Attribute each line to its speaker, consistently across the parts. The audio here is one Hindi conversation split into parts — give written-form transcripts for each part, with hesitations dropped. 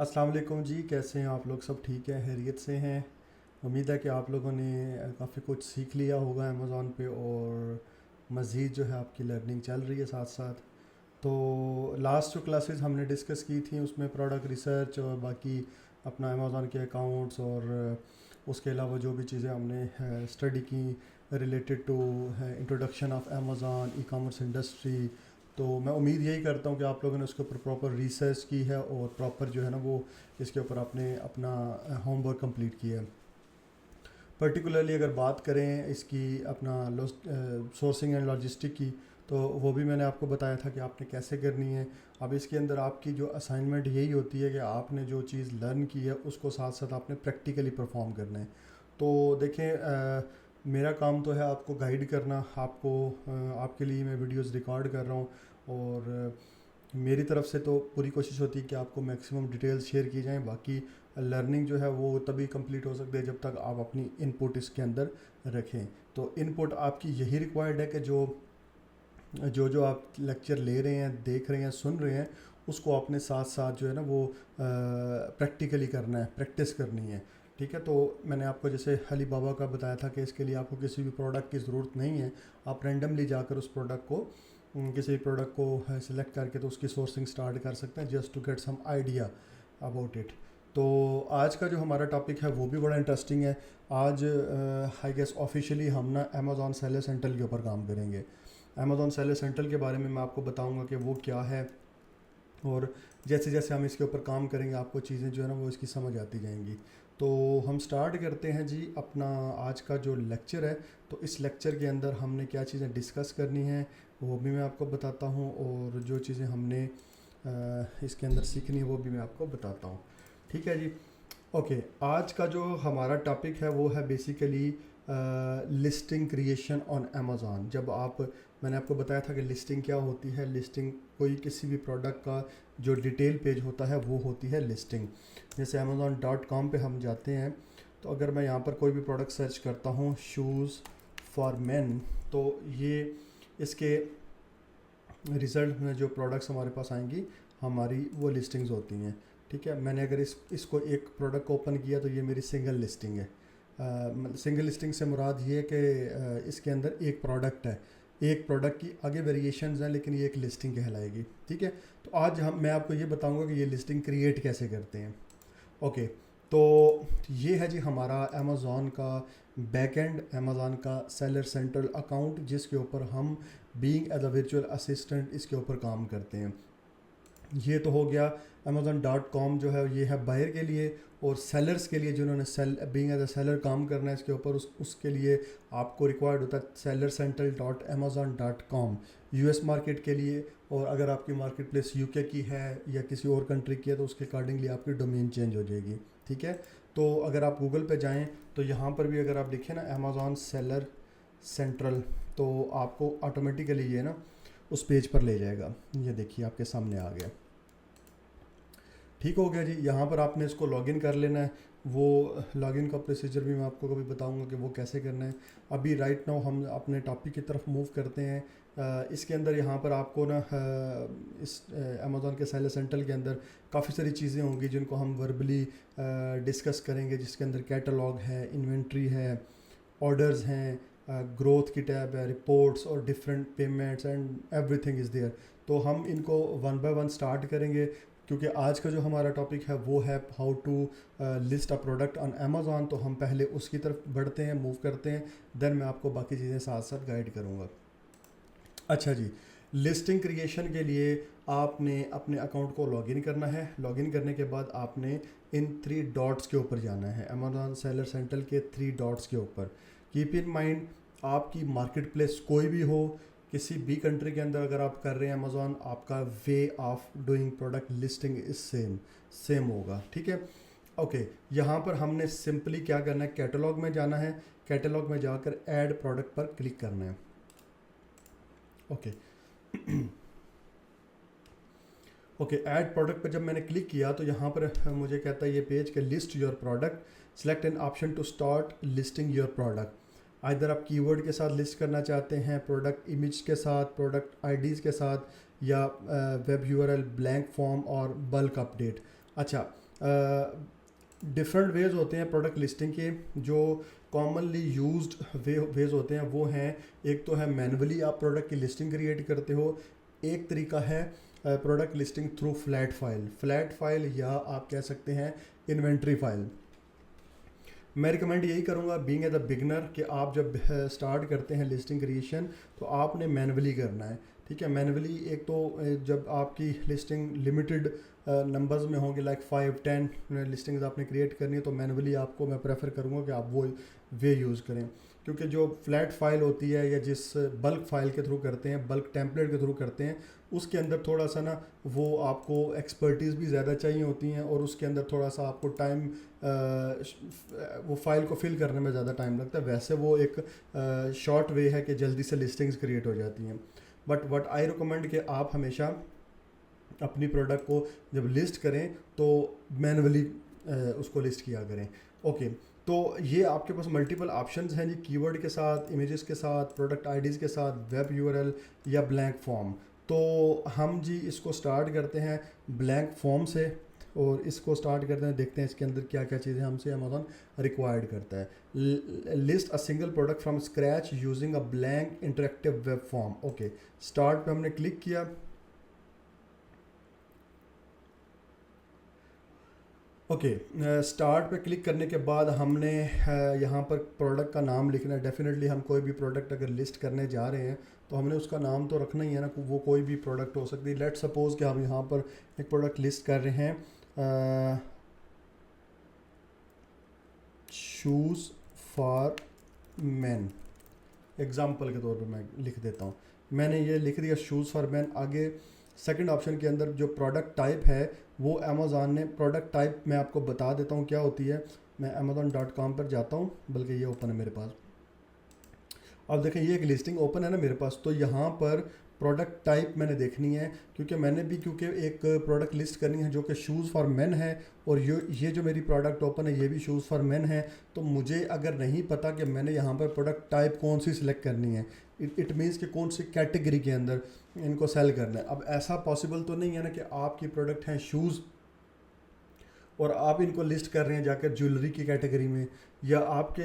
Speaker 1: अस्सलाम वालेकुम जी, कैसे हैं आप लोग? सब ठीक है, खैरियत से हैं। उम्मीद है कि आप लोगों ने काफ़ी कुछ सीख लिया होगा अमेज़ॉन पे, और मज़ीद जो है आपकी लर्निंग चल रही है साथ साथ। तो लास्ट जो क्लासेस हमने डिस्कस की थी उसमें प्रोडक्ट रिसर्च और बाकी अपना अमेज़ॉन के अकाउंट्स और उसके अलावा जो भी चीज़ें हमने स्टडी की related to introduction of Amazon, e commerce industry. तो मैं उम्मीद यही करता हूँ कि आप लोगों ने उसके ऊपर प्रॉपर रिसर्च की है और प्रॉपर जो है ना वो इसके ऊपर आपने अपना होमवर्क कंप्लीट किया है। पर्टिकुलरली अगर बात करें इसकी अपना सोर्सिंग एंड लॉजिस्टिक की, तो वो भी मैंने आपको बताया था कि आपने कैसे करनी है। अब इसके अंदर आपकी जो असाइनमेंट यही होती है कि आपने जो चीज़ लर्न की है उसको साथ साथ आपने प्रैक्टिकली परफॉर्म करना है। तो देखें, मेरा काम तो है आपको गाइड करना, आपको आपके लिए मैं वीडियोस रिकॉर्ड कर रहा हूँ, और मेरी तरफ से तो पूरी कोशिश होती है कि आपको मैक्सिमम डिटेल्स शेयर की जाएं। बाकी लर्निंग जो है वो तभी कंप्लीट हो सकती है जब तक आप अपनी इनपुट इसके अंदर रखें। तो इनपुट आपकी यही रिक्वायर्ड है कि जो जो जो आप लेक्चर ले रहे हैं, देख रहे हैं, सुन रहे हैं, उसको आपने साथ साथ जो है ना वो प्रैक्टिकली करना है, प्रैक्टिस करनी है। ठीक है, तो मैंने आपको जैसे अली बाबा का बताया था कि इसके लिए आपको किसी भी प्रोडक्ट की ज़रूरत नहीं है। आप रैंडमली जाकर उस प्रोडक्ट को किसी प्रोडक्ट को सिलेक्ट करके तो उसकी सोर्सिंग स्टार्ट कर सकते हैं, just to get some idea about it. तो आज का जो हमारा टॉपिक है वो भी बड़ा इंटरेस्टिंग है। आज आई गेस ऑफिशियली हम ना अमेज़ॉन सेलर सेंट्रल के ऊपर काम करेंगे। अमेज़ॉन सेलर सेंट्रल के बारे में मैं आपको बताऊंगा कि वो क्या है, और जैसे जैसे हम इसके ऊपर काम करेंगे आपको चीज़ें जो है ना वो इसकी समझ आती जाएंगी। तो हम स्टार्ट करते हैं जी अपना आज का जो लेक्चर है। तो इस लेक्चर के अंदर हमने क्या चीज़ें डिस्कस करनी है वो भी मैं आपको बताता हूँ, और जो चीज़ें हमने इसके अंदर सीखनी है वो भी मैं आपको बताता हूँ। ठीक है जी। ओके, आज का जो हमारा टॉपिक है वो है basically listing creation on Amazon. जब आप, मैंने आपको बताया था कि लिस्टिंग क्या होती है। लिस्टिंग कोई किसी भी प्रोडक्ट का जो डिटेल पेज होता है वो होती है लिस्टिंग। जैसे amazon.com पे हम जाते हैं, तो अगर मैं यहाँ पर कोई भी प्रोडक्ट सर्च करता हूँ, शूज़ फॉर मेन, तो ये इसके रिज़ल्ट में जो प्रोडक्ट्स हमारे पास आएंगी हमारी वो लिस्टिंग्स होती हैं। ठीक है, मैंने अगर इसको एक प्रोडक्ट को ओपन किया तो ये मेरी सिंगल लिस्टिंग है। सिंगल लिस्टिंग से मुराद ये है कि इसके अंदर एक प्रोडक्ट है, एक प्रोडक्ट की आगे वेरिएशंस हैं, लेकिन ये एक लिस्टिंग कहलाएगी। ठीक है, तो आज मैं आपको ये बताऊंगा कि ये लिस्टिंग क्रिएट कैसे करते हैं। ओके, तो ये है जी हमारा अमेज़ॉन का बैकएंड, अमेज़ॉन का सेलर सेंट्रल अकाउंट, जिसके ऊपर हम being as a virtual assistant इसके ऊपर काम करते हैं। ये तो हो गया amazon.com जो है ये है बायर के लिए, और सेलर्स के लिए जिन्होंने sell being as a seller काम करना है इसके ऊपर, उसके लिए आपको रिक्वायर्ड होता है sellercentral.amazon.com यूएस मार्केट के लिए। और अगर आपकी मार्केट प्लेस यूके की है या किसी और कंट्री की है तो उसके अकॉर्डिंगली आपकी डोमेन चेंज हो जाएगी। ठीक है, तो अगर आप गूगल पे जाएं तो यहाँ पर भी अगर आप लिखें ना अमेज़ॉन सेलर सेंट्रल, तो आपको ऑटोमेटिकली ये ना उस पेज पर ले जाएगा। ये देखिए आपके सामने आ गया। ठीक हो गया जी, यहाँ पर आपने इसको लॉगिन कर लेना है। वो लॉगिन का प्रोसीजर भी मैं आपको कभी बताऊंगा कि वो कैसे करना है। अभी राइट नाउ हम अपने टॉपिक की तरफ मूव करते हैं। इसके अंदर यहाँ पर आपको ना इस अमेज़ॉन के सेलर सेंट्रल के अंदर काफ़ी सारी चीज़ें होंगी जिनको हम वर्बली डिस्कस करेंगे, जिसके अंदर कैटलॉग है, इन्वेंट्री है, ऑर्डर्स हैं, ग्रोथ की टैब है, रिपोर्ट्स और different payments and everything is there. तो हम इनको वन बाय वन स्टार्ट करेंगे, क्योंकि आज का जो हमारा टॉपिक है वो है how to list a product on Amazon. तो हम पहले उसकी तरफ बढ़ते हैं, मूव करते हैं, देन मैं आपको बाकी चीज़ें साथ साथ गाइड करूँगा। अच्छा जी, लिस्टिंग क्रिएशन के लिए आपने अपने अकाउंट को लॉगिन करना है। लॉगिन करने के बाद आपने इन 3 डॉट्स के ऊपर जाना है, अमेज़ॉन सेलर सेंट्रल के 3 डॉट्स के ऊपर। कीप इन माइंड, आपकी मार्केट प्लेस कोई भी हो, किसी भी कंट्री के अंदर अगर आप कर रहे हैं अमेज़ॉन, आपका way of doing product listing is same होगा। ठीक है, ओके, यहाँ पर हमने सिंपली क्या करना है, कैटलॉग में जाना है। कैटलॉग में जाकर ऐड प्रोडक्ट पर क्लिक करना है। ओके ओके, ऐड प्रोडक्ट पर जब मैंने क्लिक किया तो यहाँ पर मुझे कहता है ये पेज के list your product, select an option to start listing your product. इधर आप कीवर्ड के साथ लिस्ट करना चाहते हैं, प्रोडक्ट इमेज के साथ, प्रोडक्ट आईडीज़ के साथ, या वेब यूआरएल, ब्लैंक फॉर्म और बल्क अपडेट। अच्छा, डिफरेंट वेज होते हैं प्रोडक्ट लिस्टिंग के। जो कॉमनली यूज्ड वेज होते हैं वो हैं, एक तो है मैनुअली आप प्रोडक्ट की लिस्टिंग क्रिएट करते हो, एक तरीका है product listing through flat file या आप कह सकते हैं इन्वेंट्री फाइल। मैं रिकमेंड यही करूँगा बीइंग एज अ बिगनर कि आप जब स्टार्ट करते हैं लिस्टिंग क्रिएशन तो आपने मैनुअली करना है। ठीक है, मैनुअली एक तो जब आपकी लिस्टिंग लिमिटेड नंबर्स में होंगे, लाइक 5-10 लिस्टिंग्स आपने क्रिएट करनी है, तो मैनुअली आपको मैं प्रेफर करूँगा कि आप वो वे यूज़ करें। क्योंकि जो फ्लैट फाइल होती है या जिस बल्क फाइल के थ्रू करते हैं, बल्क टेम्पलेट के थ्रू करते हैं, उसके अंदर थोड़ा सा ना वो आपको एक्सपर्टीज़ भी ज़्यादा चाहिए होती हैं और उसके अंदर थोड़ा सा आपको टाइम वो फाइल को फिल करने में ज़्यादा टाइम लगता है। वैसे वो एक शॉर्ट वे है कि जल्दी से लिस्टिंग्स क्रिएट हो जाती हैं। बट व्हाट आई रिकमेंड कि आप हमेशा अपनी प्रोडक्ट को जब लिस्ट करें तो मैनुअली उसको लिस्ट किया करें। ओके, तो ये आपके पास मल्टीपल ऑप्शंस हैं जी, कीवर्ड के साथ, इमेजेस के साथ, प्रोडक्ट आईडीज़ के साथ, वेब यूआरएल या ब्लैंक फॉर्म। तो हम जी इसको स्टार्ट करते हैं ब्लैंक फॉर्म से और इसको स्टार्ट करते हैं, देखते हैं इसके अंदर क्या क्या चीज़ें हमसे अमेज़न रिक्वायर्ड करता है। List a single product from scratch using a blank interactive web form. Okay, start पे हमने क्लिक किया। ओके, स्टार्ट पे क्लिक करने के बाद हमने यहाँ पर प्रोडक्ट का नाम लिखना है। डेफिनेटली हम कोई भी प्रोडक्ट अगर लिस्ट करने जा रहे हैं तो हमने उसका नाम तो रखना ही है ना, वो कोई भी प्रोडक्ट हो सकती है। लेट सपोज कि हम यहाँ पर एक प्रोडक्ट लिस्ट कर रहे हैं, शूज़ फॉर मैन, एग्जाम्पल के तौर पे मैं लिख देता हूँ। मैंने ये लिख दिया शूज़ फॉर मैन। आगे सेकंड ऑप्शन के अंदर जो प्रोडक्ट टाइप है वो अमेज़ॉन ने प्रोडक्ट टाइप मैं आपको बता देता हूँ क्या होती है। मैं amazon.com पर जाता हूँ, बल्कि ये ओपन है मेरे पास। अब देखें ये एक लिस्टिंग ओपन है ना मेरे पास, तो यहाँ पर प्रोडक्ट टाइप मैंने देखनी है क्योंकि एक प्रोडक्ट लिस्ट करनी है जो कि शूज़ फॉर मेन है और ये जो मेरी प्रोडक्ट ओपन है ये भी शूज़ फॉर मेन है। तो मुझे अगर नहीं पता कि मैंने यहाँ पर प्रोडक्ट टाइप कौन सी सिलेक्ट करनी है, इट मीन्स कि कौन सी कैटेगरी के अंदर इनको सेल करना है। अब ऐसा पॉसिबल तो नहीं है ना कि आपकी प्रोडक्ट हैं शूज़ और आप इनको लिस्ट कर रहे हैं जाकर ज्वेलरी की कैटेगरी में, या आपके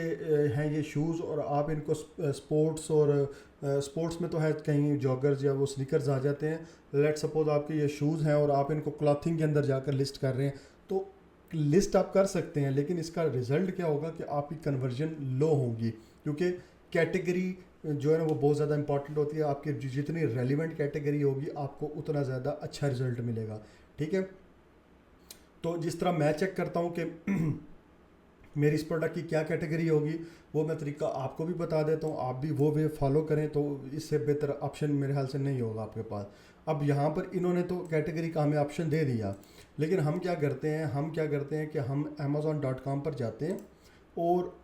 Speaker 1: हैं ये शूज़ और आप इनको स्पोर्ट्स और स्पोर्ट्स में तो है कहीं जॉगर्स या वो स्नीकर्स आ जाते हैं। लेट सपोज आपके ये शूज़ हैं और आप इनको क्लॉथिंग के अंदर जाकर लिस्ट कर रहे हैं, तो लिस्ट आप कर सकते हैं, लेकिन इसका रिज़ल्ट क्या होगा कि आपकी कन्वर्जन लो होगी, क्योंकि कैटेगरी जो है ना वो बहुत ज़्यादा इंपॉर्टेंट होती है। आपकी जितनी रेलिवेंट कैटेगरी होगी आपको उतना ज़्यादा अच्छा रिजल्ट मिलेगा। ठीक है, तो जिस तरह मैं चेक करता हूँ कि मेरी इस प्रोडक्ट की क्या कैटेगरी होगी, वो मैं तरीका आपको भी बता देता हूँ, आप भी वो वे फॉलो करें, तो इससे बेहतर ऑप्शन मेरे ख्याल से नहीं होगा आपके पास। अब यहाँ पर इन्होंने तो कैटेगरी का हमें ऑप्शन दे दिया, लेकिन हम क्या करते हैं कि हम amazon.com पर जाते हैं और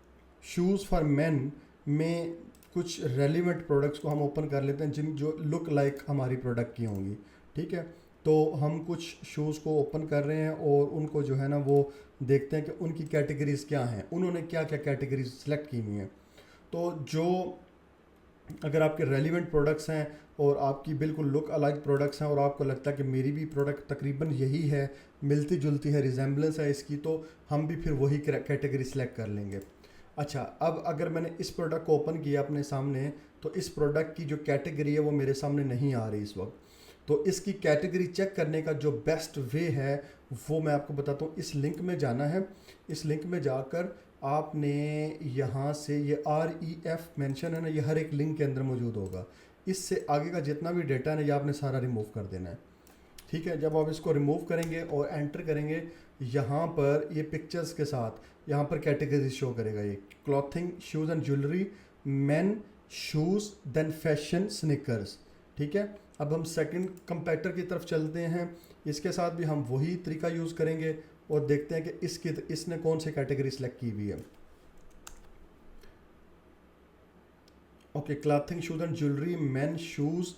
Speaker 1: शूज़ फॉर मेन में कुछ रेलिवेंट प्रोडक्ट्स को हम ओपन कर लेते हैं जिन जो लुक लाइक हमारी प्रोडक्ट की होंगी। ठीक है, तो हम कुछ शूज़ को ओपन कर रहे हैं और उनको जो है ना वो देखते हैं कि उनकी कैटेगरीज़ क्या हैं, उन्होंने क्या क्या कैटेगरीज सेलेक्ट की हुई हैं। तो जो अगर आपके रेलिवेंट प्रोडक्ट्स हैं और आपकी बिल्कुल लुक अलाइक प्रोडक्ट्स हैं और आपको लगता है कि मेरी भी प्रोडक्ट तकरीबन यही है, मिलती जुलती है, रिजेंबलेंस है इसकी, तो हम भी फिर वही कैटेगरी सेलेक्ट कर लेंगे। अच्छा, अब अगर मैंने इस प्रोडक्ट को ओपन किया अपने सामने, तो इस प्रोडक्ट की जो कैटेगरी है वो मेरे सामने नहीं आ रही इस वक्त। तो इसकी कैटेगरी चेक करने का जो बेस्ट वे है वो मैं आपको बताता हूँ। इस लिंक में जाना है, इस लिंक में जाकर आपने यहाँ से ये REF मेंशन है ना, ये हर एक लिंक के अंदर मौजूद होगा। इससे आगे का जितना भी डेटा है ना ये आपने सारा रिमूव कर देना है। ठीक है, जब आप इसको रिमूव करेंगे और एंटर करेंगे यहाँ पर ये पिक्चर्स के साथ, यहाँ पर कैटेगरी शो करेगा, ये clothing, shoes and jewellery, men shoes, then fashion, sneakers. ठीक है, अब हम सेकंड कंपैरेटर की तरफ चलते हैं। इसके साथ भी हम वही तरीका यूज़ करेंगे और देखते हैं कि इसने कौन सी कैटेगरी सेलेक्ट की हुई है। Okay, clothing, shoes and jewellery, men shoes,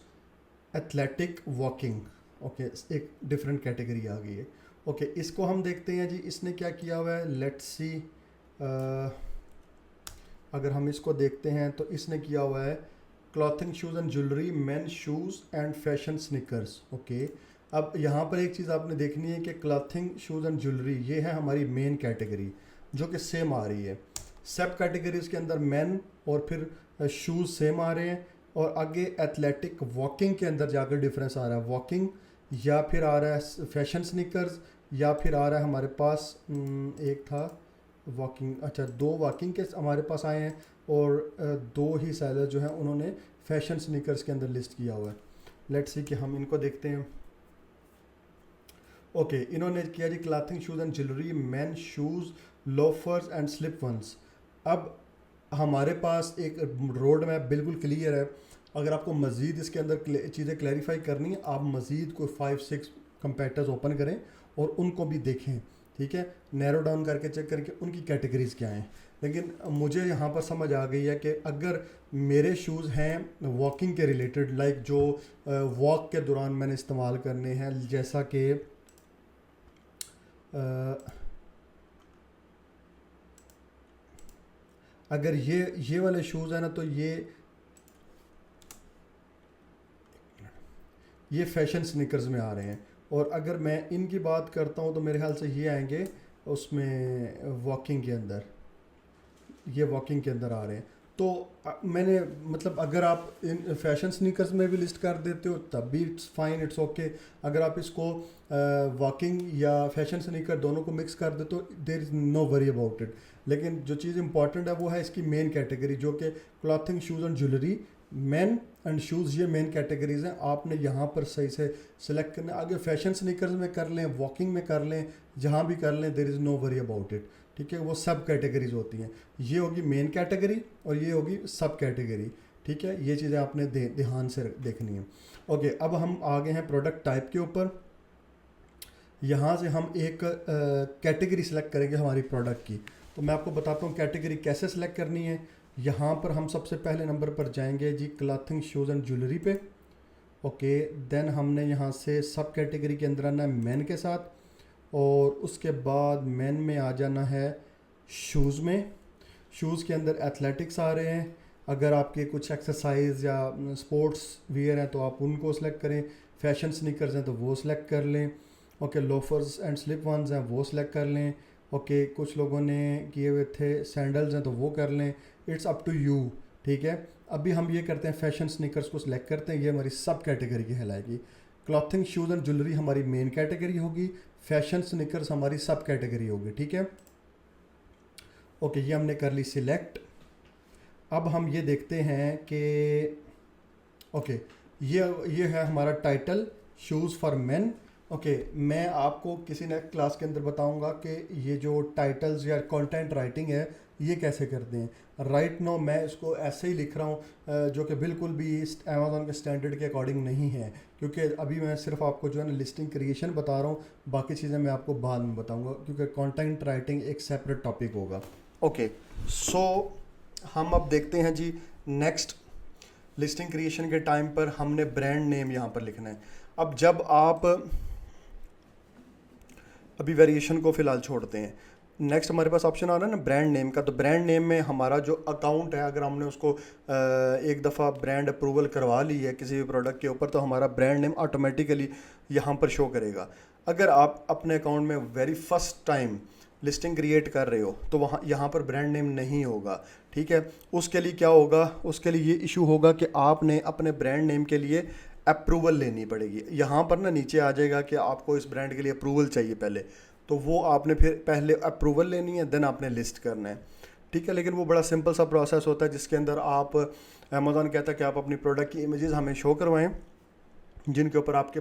Speaker 1: athletic, walking. Okay, एक डिफरेंट कैटेगरी आ गई है। ओके, इसको हम देखते हैं जी इसने क्या किया हुआ है। लेट्स सी, अगर हम इसको देखते हैं तो इसने किया हुआ है clothing, shoes and jewellery, men shoes and fashion, sneakers. Okay, अब यहाँ पर एक चीज़ आपने देखनी है कि क्लॉथिंग शूज़ एंड ज्वेलरी ये है हमारी मेन कैटेगरी जो कि सेम आ रही है। सब कैटेगरीज के अंदर मेन और फिर शूज़ सेम आ रहे हैं, और आगे एथलेटिक वॉकिंग के अंदर जाकर डिफरेंस आ रहा है। वॉकिंग या फिर आ रहा है फैशन स्नीकर्स, या फिर आ रहा है हमारे पास एक था वॉकिंग, अच्छा 2 वॉकिंग के हमारे पास आए हैं, और 2 ही सेलर जो हैं उन्होंने फैशन स्नीकर्स के अंदर लिस्ट किया हुआ है। लेट्स सी कि हम इनको देखते हैं। ओके इन्होंने किया जी clothing shoes and jewellery, men shoes, loafers and slip ons. अब हमारे पास एक रोड मैप बिल्कुल क्लियर है। अगर आपको मज़ीद इसके अंदर चीज़ें क्लैरिफाई करनी है, आप मज़ीद कोई 5-6 कंपेटर्स ओपन करें और उनको भी देखें, ठीक है, नैरो डाउन करके चेक करके उनकी कैटेगरीज़ क्या हैं। लेकिन मुझे यहाँ पर समझ आ गई है कि अगर मेरे शूज़ हैं वॉकिंग के रिलेटेड, लाइक जो वॉक के दौरान मैंने इस्तेमाल करने हैं, जैसा कि अगर ये वाले शूज़ हैं ना, तो ये फैशन स्नीकर्स में आ रहे हैं। और अगर मैं इनकी बात करता हूँ तो मेरे ख्याल से ये आएंगे उसमें वॉकिंग के अंदर, ये वॉकिंग के अंदर आ रहे हैं। तो मैंने मतलब अगर आप इन फैशन स्नीकर्स में भी लिस्ट कर देते हो तब भी इट्स फाइन, इट्स ओके। अगर आप इसको वॉकिंग या फैशन स्नीकर दोनों को मिक्स कर दे तो there is no worry about it. लेकिन जो चीज़ इंपॉर्टेंट है वो है इसकी मेन कैटेगरी, जो कि clothing shoes and jewellery, main and shoes, ये मेन कैटेगरीज हैं। आपने यहाँ पर सही से सिलेक्ट करना। आगे फैशन स्नीकर्स में कर लें, वॉकिंग में कर लें, जहाँ भी कर लें, there is no worry about it, ठीक है। वो सब कैटेगरीज होती हैं, ये होगी मेन कैटेगरी और ये होगी सब कैटेगरी, ठीक है। ये चीज़ें आपने ध्यान से देखनी है। ओके अब हम आ गए हैं प्रोडक्ट टाइप के ऊपर। यहाँ से हम एक कैटेगरी सेलेक्ट करेंगे हमारी प्रोडक्ट की। तो मैं आपको बताता हूँ कैटेगरी कैसे सेलेक्ट करनी है। यहाँ पर हम सबसे पहले नंबर पर जाएंगे जी क्लॉथिंग शूज़ एंड ज्वेलरी पे। ओके देन हमने यहाँ से सब कैटेगरी के अंदर आना है मैन के साथ, और उसके बाद मैन में आ जाना है शूज़ में। शूज़ के अंदर एथलेटिक्स आ रहे हैं। अगर आपके कुछ एक्सरसाइज या स्पोर्ट्स वियर हैं तो आप उनको सेलेक्ट करें। फैशन स्नीकर्स हैं तो वो सिलेक्ट कर लें। Okay loafers and slip ons हैं वो सिलेक्ट कर लें। ओके कुछ लोगों ने किए हुए थे सैंडल्स हैं तो वो कर लें। इट्स अप टू यू, ठीक है। अभी हम ये करते हैं फैशन स्नीकर्स को सिलेक्ट करते हैं, ये हमारी सब कैटेगरी की कहलाएगी। क्लॉथिंग शूज़ एंड ज्वेलरी हमारी मेन कैटेगरी होगी, फैशन स्नीकर्स हमारी सब कैटेगरी होगी, ठीक है। ओके ये हमने कर ली सिलेक्ट। अब हम ये देखते हैं कि ओके ये है हमारा title shoes for main. Okay मैं आपको किसी नेक्स्ट क्लास के अंदर बताऊंगा कि ये जो टाइटल्स या कंटेंट राइटिंग है ये कैसे करते हैं। राइट नो मैं इसको ऐसे ही लिख रहा हूँ जो कि बिल्कुल भी अमेज़ॉन के स्टैंडर्ड के अकॉर्डिंग नहीं है, क्योंकि अभी मैं सिर्फ आपको जो है ना लिस्टिंग क्रिएशन बता रहा हूँ, बाकी चीज़ें मैं आपको बाद में बताऊँगा, क्योंकि कंटेंट राइटिंग एक सेपरेट टॉपिक होगा। ओके सो हम अब देखते हैं जी नेक्स्ट लिस्टिंग क्रिएशन के टाइम पर हमने ब्रांड नेम यहाँ पर लिखना है। अब जब आप अभी वेरिएशन को फ़िलहाल छोड़ते हैं, नेक्स्ट हमारे पास ऑप्शन आ रहा है ना ब्रांड नेम का। तो ब्रांड नेम में हमारा जो अकाउंट है, अगर हमने उसको एक दफ़ा ब्रांड अप्रूवल करवा ली है किसी भी प्रोडक्ट के ऊपर, तो हमारा ब्रांड नेम ऑटोमेटिकली यहाँ पर शो करेगा। अगर आप अपने अकाउंट में very first time listing create कर रहे हो तो वहाँ यहाँ पर ब्रांड नेम नहीं होगा, ठीक है। उसके लिए क्या होगा, उसके लिए ये इशू होगा कि आपने अपने ब्रांड नेम के लिए अप्रूवल लेनी पड़ेगी। यहाँ पर ना नीचे आ जाएगा कि आपको इस ब्रांड के लिए अप्रूवल चाहिए पहले, तो वो आपने फिर पहले अप्रूवल लेनी है, देन आपने लिस्ट करना है, ठीक है। लेकिन वो बड़ा सिंपल सा प्रोसेस होता है जिसके अंदर आप अमेज़ॉन कहता है कि आप अपनी प्रोडक्ट की इमेजेस हमें शो करवाएं जिनके ऊपर आपके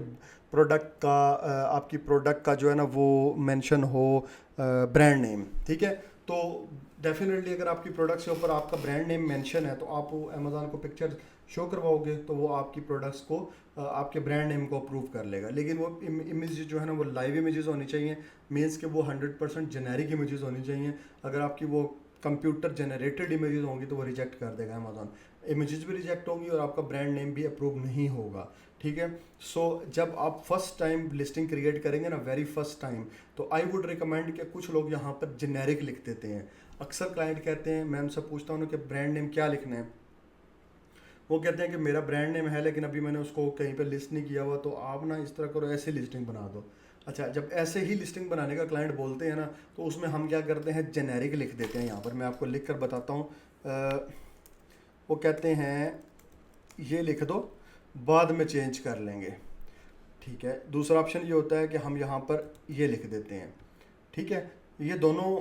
Speaker 1: आपकी प्रोडक्ट का जो है ना वो मेंशन हो ब्रांड नेम, ठीक है। तो डेफिनेटली अगर आपकी प्रोडक्ट्स के ऊपर आपका ब्रांड नेम मेंशन है तो आप वो अमेज़ॉन को पिक्चर शो करवाओगे तो वो आपकी प्रोडक्ट्स को आपके ब्रांड नेम को अप्रूव कर लेगा। लेकिन वो इमेज जो है ना वो लाइव इमेजेस होनी चाहिए, मीन्स कि वो 100% जेनेरिक इमेजेस होनी चाहिए। अगर आपकी वो कंप्यूटर जनरेटेड इमेजेस होंगी तो वो रिजेक्ट कर देगा अमेज़ॉन, इमेजेस भी रिजेक्ट होंगी और आपका ब्रांड नेम भी अप्रूव नहीं होगा, ठीक है। सो जब आप फर्स्ट टाइम लिस्टिंग क्रिएट करेंगे ना, वेरी फर्स्ट टाइम, तो आई वुड रिकमेंड कि कुछ लोग यहाँ पर जेनेरिक लिख देते हैं। अक्सर क्लाइंट कहते हैं, मैं उनसे पूछता हूँ कि ब्रांड नेम क्या लिखना है, वो कहते हैं कि मेरा ब्रांड नेम है लेकिन अभी मैंने उसको कहीं पे लिस्ट नहीं किया हुआ, तो आप ना इस तरह करो, ऐसे लिस्टिंग बना दो। अच्छा, जब ऐसे ही लिस्टिंग बनाने का क्लाइंट बोलते हैं ना, तो उसमें हम क्या करते हैं, जेनेरिक लिख देते हैं। यहाँ पर मैं आपको लिख कर बताता हूँ। वो कहते हैं ये लिख दो, बाद में चेंज कर लेंगे। ठीक है, दूसरा ऑप्शन ये होता है कि हम यहाँ पर ये लिख देते हैं। ठीक है, ये दोनों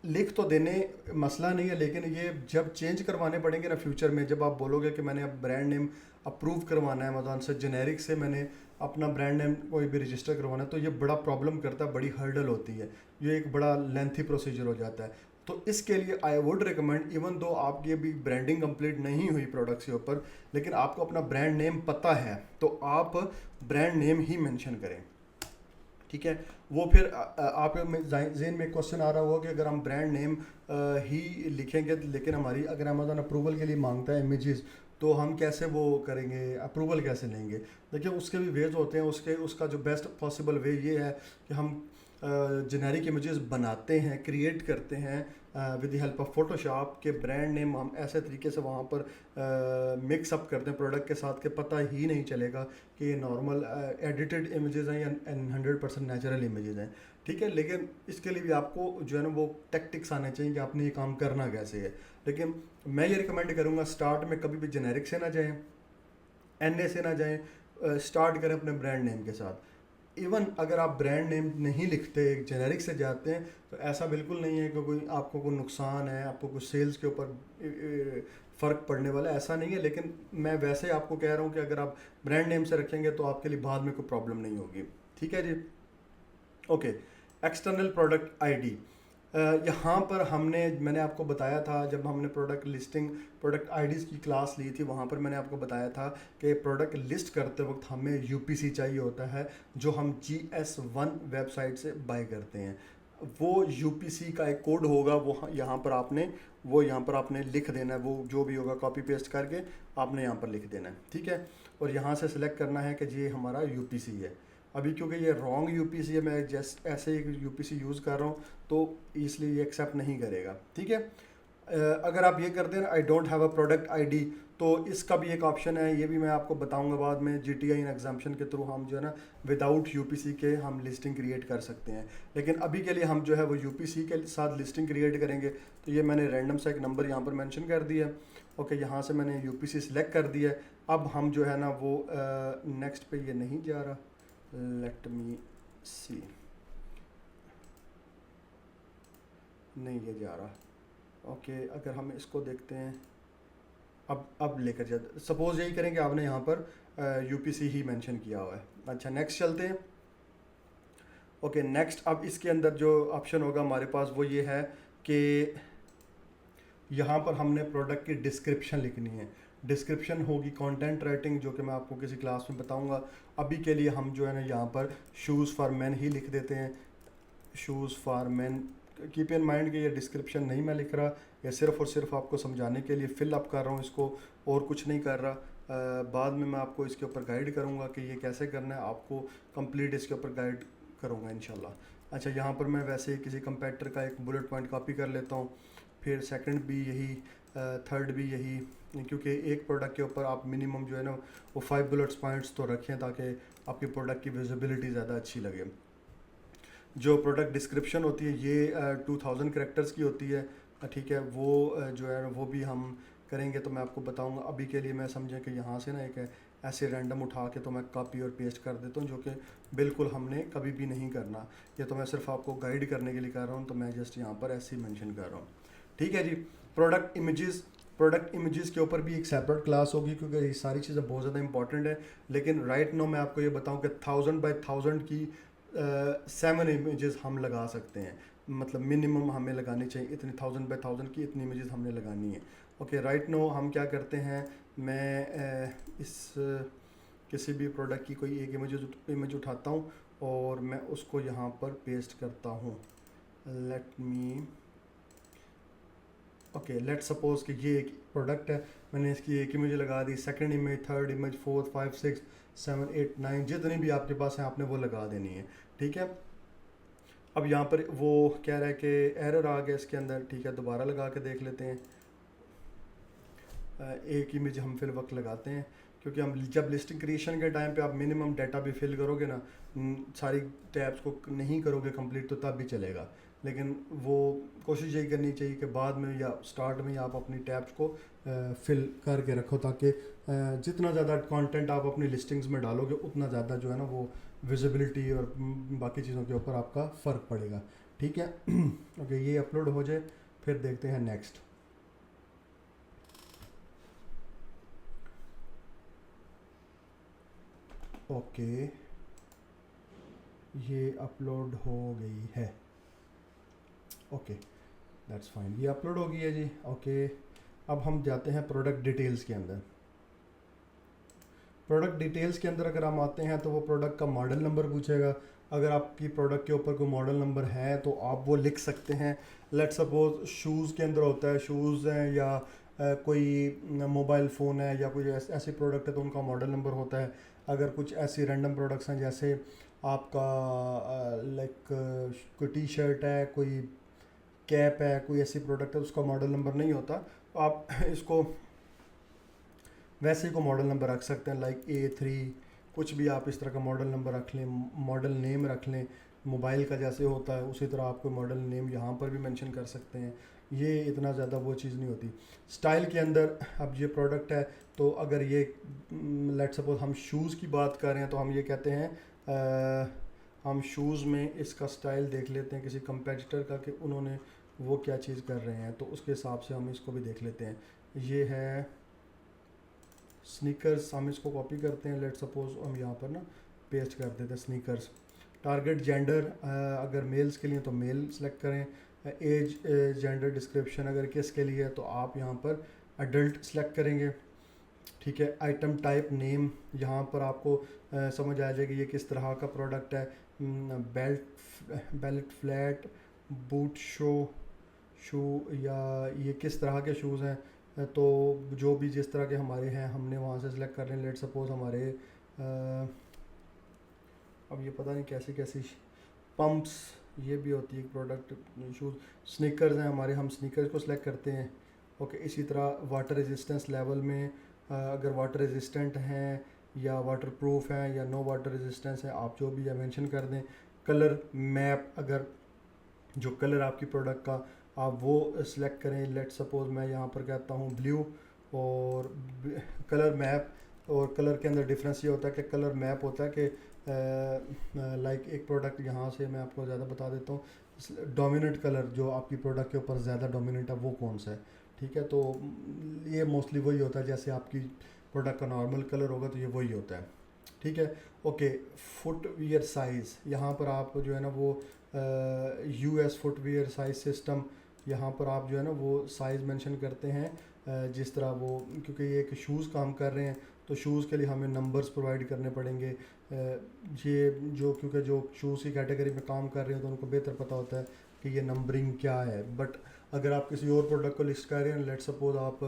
Speaker 1: लिख तो देने मसला नहीं है, लेकिन ये जब चेंज करवाने पड़ेंगे ना फ्यूचर में, जब आप बोलोगे कि मैंने अब ब्रांड नेम अप्रूव करवाना है अमेजोन से, जेनेरिक से मैंने अपना ब्रांड नेम कोई भी रजिस्टर करवाना है, तो ये बड़ा प्रॉब्लम करता है, बड़ी हर्डल होती है, ये एक बड़ा लेंथी प्रोसीजर हो जाता है। तो इसके लिए I would recommend, even though आपकी अभी ब्रांडिंग कंप्लीट नहीं हुई प्रोडक्ट्स के ऊपर, लेकिन आपको अपना ब्रांड नेम पता है, तो आप ब्रांड नेम ही मेंशन करें। ठीक है, वो फिर आप जहन में क्वेश्चन आ रहा होगा कि अगर हम ब्रांड नेम ही लिखेंगे, लेकिन हमारी अगर अमेजोन अप्रूवल के लिए मांगता है इमेजेस, तो हम कैसे वो करेंगे, अप्रूवल कैसे लेंगे? देखिए, उसके भी वेज होते हैं। उसका जो बेस्ट पॉसिबल वे ये है कि हम जेनेरिक इमेजेस बनाते हैं, क्रिएट करते हैं with the help of Photoshop, के ब्रांड नेम हम ऐसे तरीके से वहाँ पर मिक्स अप करते हैं प्रोडक्ट के साथ, के पता ही नहीं चलेगा कि ये नॉर्मल एडिटेड इमेजेस हैं या 100% नेचुरल इमेजेस हैं। ठीक है, लेकिन इसके लिए भी आपको जो है ना वो टेक्टिक्स आने चाहिए कि आपने ये काम करना कैसे है। लेकिन मैं ये रिकमेंड करूँगा, स्टार्ट में कभी भी जेनेरिक से ना जाएँ, एन से ना जाएँ, स्टार्ट करें अपने ब्रांड नेम के साथ। इवन अगर आप ब्रांड नेम नहीं लिखते, जेनेरिक से जाते हैं, तो ऐसा बिल्कुल नहीं है कि कोई आपको कोई नुकसान है, आपको कुछ सेल्स के ऊपर फ़र्क पड़ने वाला है, ऐसा नहीं है। लेकिन मैं वैसे आपको कह रहा हूँ कि अगर आप ब्रांड नेम से रखेंगे तो आपके लिए बाद में कोई प्रॉब्लम नहीं होगी। ठीक है जी, ओके। एक्सटर्नल प्रोडक्ट आईडी, यहाँ पर मैंने आपको बताया था, जब हमने प्रोडक्ट लिस्टिंग प्रोडक्ट आईडीज़ की क्लास ली थी, वहाँ पर मैंने आपको बताया था कि प्रोडक्ट लिस्ट करते वक्त हमें यूपीसी चाहिए होता है, जो हम GS1 वेबसाइट से बाय करते हैं। वो यूपीसी का एक कोड होगा, वो यहाँ पर आपने लिख देना है, वो जो भी होगा कॉपी पेस्ट करके आपने यहाँ पर लिख देना है। ठीक है, और यहाँ से सिलेक्ट करना है कि ये हमारा यूपीसी है। अभी क्योंकि ये रॉन्ग यूपीसी है, मैं जस्ट ऐसे ही यूपीसी यूज़ कर रहा हूँ, तो इसलिए ये एक्सेप्ट नहीं करेगा। ठीक है, अगर आप ये करते हैं I don't have a product ID, तो इसका भी एक ऑप्शन है, ये भी मैं आपको बताऊंगा बाद में। GTI इन एग्जाम्पशन के थ्रू हम जो है ना विदाउट यूपीसी के हम लिस्टिंग क्रिएट कर सकते हैं, लेकिन अभी के लिए हम जो है वो यूपीसी के साथ लिस्टिंग क्रिएट करेंगे। तो ये मैंने रैंडम सा एक नंबर यहाँ पर मेंशन कर दिया। ओके, यहाँ से मैंने यूपीसी सिलेक्ट कर दिया। अब हम जो है ना वो नेक्स्ट पे ये नहीं जा रहा, लेट मी सी, नहीं ये जा रहा। ओके, अगर हम इसको देखते हैं, अब लेकर जाते, सपोज यही करें कि आपने यहाँ पर यूपीसी ही मेंशन किया हुआ है। अच्छा, नेक्स्ट चलते हैं। ओके, नेक्स्ट अब इसके अंदर जो ऑप्शन होगा हमारे पास वो ये है कि यहाँ पर हमने प्रोडक्ट की डिस्क्रिप्शन लिखनी है। डिस्क्रिप्शन होगी कंटेंट राइटिंग, जो कि मैं आपको किसी क्लास में बताऊंगा। अभी के लिए हम जो है ना यहाँ पर शूज़ फॉर मैन ही लिख देते हैं, shoes for man. Keep in mind कि ये डिस्क्रिप्शन नहीं मैं लिख रहा, ये सिर्फ़ और सिर्फ आपको समझाने के लिए फिल अप कर रहा हूँ इसको, और कुछ नहीं कर रहा। बाद में मैं आपको इसके ऊपर गाइड करूँगा कि ये कैसे करना है, आपको कंप्लीट इसके ऊपर गाइड करूँगा इंशाल्लाह। अच्छा, यहाँ पर मैं वैसे ही किसी कंपेटिटर का एक बुलेट पॉइंट कॉपी कर लेता हूँ, फिर सेकंड भी यही, थर्ड भी यही, क्योंकि एक प्रोडक्ट के ऊपर आप मिनिमम जो है ना वो 5 बुलेट्स पॉइंट्स तो रखें, ताकि आपकी प्रोडक्ट की विजिबिलिटी ज़्यादा अच्छी लगे। जो प्रोडक्ट डिस्क्रिप्शन होती है ये 2000 कैरेक्टर्स की होती है। ठीक है, वो जो है वो भी हम करेंगे तो मैं आपको बताऊंगा। अभी के लिए मैं समझें कि यहाँ से ना एक ऐसे रैंडम उठा के तो मैं कॉपी और पेस्ट कर देता हूँ, जो कि बिल्कुल हमने कभी भी नहीं करना। ये तो मैं सिर्फ आपको गाइड करने के लिए कर रहा हूँ, तो मैं जस्ट यहाँ पर ऐसे ही मेंशन कर रहा हूँ। ठीक है जी, प्रोडक्ट इमेजेस के ऊपर भी एक सेपरेट क्लास होगी, क्योंकि ये सारी चीज़ें बहुत ज़्यादा इंपॉर्टेंट है। लेकिन राइट नो मैं आपको ये बताऊँ कि 1000 बाई 1000 की 7 इमेजेस हम लगा सकते हैं, मतलब मिनिमम हमें लगानी चाहिए इतनी, 1000 बाई 1000 की इतनी इमेजेस हमने लगानी है। ओके, राइट नो हम क्या करते हैं, मैं इस किसी भी प्रोडक्ट की कोई एक इमेज उठाता हूँ और मैं उसको यहाँ पर पेस्ट करता हूँ। Let me, okay, let suppose कि ये एक प्रोडक्ट है, मैंने इसकी एक इमेज लगा दी, सेकंड इमेज, थर्ड इमेज, 4, 5, 6, 7, 8, 9, जितनी भी आपके पास है आपने वो लगा देनी है। ठीक है, अब यहाँ पर वो कह रहा है कि एरर आ गया इसके अंदर। ठीक है, दोबारा लगा के देख लेते हैं। एक इमेज हम फिल वक्त लगाते हैं, क्योंकि हम जब लिस्टिंग क्रिएशन के टाइम पे आप मिनिमम डाटा भी फिल करोगे ना, सारी टैब्स को नहीं करोगे कंप्लीट तो तब भी चलेगा, लेकिन वो कोशिश यही करनी चाहिए कि बाद में या स्टार्ट में आप अपनी टैब्स को फिल करके रखो, ताकि जितना ज़्यादा कंटेंट आप अपनी लिस्टिंग्स में डालोगे उतना ज़्यादा जो है ना वो विजिबिलिटी और बाकी चीज़ों के ऊपर आपका फ़र्क पड़ेगा। ठीक है। ओके, ये अपलोड हो जाए, फिर देखते हैं नेक्स्ट। ओके, ये अपलोड हो गई है। ओके, दैट्स फाइन, ये अपलोड हो गई है जी। ओके, अब हम जाते हैं प्रोडक्ट डिटेल्स के अंदर। प्रोडक्ट डिटेल्स के अंदर अगर हम आते हैं तो वो प्रोडक्ट का मॉडल नंबर पूछेगा। अगर आपकी प्रोडक्ट के ऊपर कोई मॉडल नंबर है तो आप वो लिख सकते हैं। लेट्स सपोज शूज़ के अंदर होता है, शूज़ हैं या कोई मोबाइल फ़ोन है या कोई ऐसी प्रोडक्ट है तो उनका मॉडल नंबर होता है। अगर कुछ ऐसी रैंडम प्रोडक्ट्स हैं जैसे आपका लाइक कोई टी शर्ट है, कोई कैप है, कोई ऐसी प्रोडक्ट है उसका मॉडल नंबर नहीं होता, तो आप इसको वैसे ही को मॉडल नंबर रख सकते हैं, लाइक A3, कुछ भी आप इस तरह का मॉडल नंबर रख लें, मॉडल नेम रख लें। मोबाइल का जैसे होता है उसी तरह आपको मॉडल नेम यहाँ पर भी मेंशन कर सकते हैं। ये इतना ज़्यादा वो चीज़ नहीं होती। स्टाइल के अंदर अब ये प्रोडक्ट है तो अगर ये लेट्स सपोज हम शूज़ की बात कर रहे हैं तो हम ये कहते हैं हम शूज़ में इसका स्टाइल देख लेते हैं किसी कंपेटिटर का कि उन्होंने वो क्या चीज़ कर रहे हैं, तो उसके हिसाब से हम इसको भी देख लेते हैं। ये है स्नीकर्स, हम इसको कॉपी करते हैं, लेट सपोज हम यहाँ पर ना पेस्ट कर देते हैं स्नीकर्स। टारगेट जेंडर, अगर मेल्स के लिए तो मेल सेलेक्ट करें। एज जेंडर डिस्क्रिप्शन अगर किसके लिए है तो आप यहाँ पर अडल्ट सेलेक्ट करेंगे। ठीक है। आइटम टाइप नेम, यहाँ पर आपको समझ आ जाएगी ये किस तरह का प्रोडक्ट है। बेल्ट फ्लैट, बूट शू या ये किस तरह के शूज़ हैं, तो जो भी जिस तरह के हमारे हैं हमने वहाँ से सिलेक्ट कर लें। लेट सपोज हमारे अब ये पता नहीं कैसी कैसी पम्प्स, ये भी होती है प्रोडक्ट शूज़। स्नीकर्स हैं हमारे, हम स्नीकर्स को सिलेक्ट करते हैं। ओके, इसी तरह वाटर रेजिस्टेंस लेवल में अगर वाटर रेजिस्टेंट हैं या वाटर प्रूफ हैं या नो वाटर रेजिस्टेंस है, आप जो भी है मेंशन कर दें। कलर मैप, अगर जो कलर आपकी प्रोडक्ट का आप वो सिलेक्ट करें। लेट सपोज मैं यहाँ पर कहता हूँ ब्लू, और कलर मैप और कलर के अंदर डिफरेंस ये होता है कि कलर मैप होता है कि लाइक एक प्रोडक्ट यहाँ से मैं आपको ज़्यादा बता देता हूँ। डोमिनेंट कलर जो आपकी प्रोडक्ट के ऊपर ज़्यादा डोमिनेंट है वो कौन सा है। ठीक है, तो ये मोस्टली वही होता है, जैसे आपकी प्रोडक्ट का नॉर्मल कलर होगा तो ये वही होता है। ठीक है। ओके, फुटवियर साइज़, यहाँ पर आप जो है ना वो US फुटवियर साइज़ सिस्टम, यहाँ पर आप जो है ना वो साइज़ मेंशन करते हैं जिस तरह वो, क्योंकि ये एक शूज़ काम कर रहे हैं तो शूज़ के लिए हमें नंबर्स प्रोवाइड करने पड़ेंगे। ये जो क्योंकि जो शूज़ की कैटेगरी में काम कर रहे हैं तो उनको बेहतर पता होता है कि ये नंबरिंग क्या है। बट अगर आप किसी और प्रोडक्ट को लिस्ट कर रहे हैं, लेट सपोज आप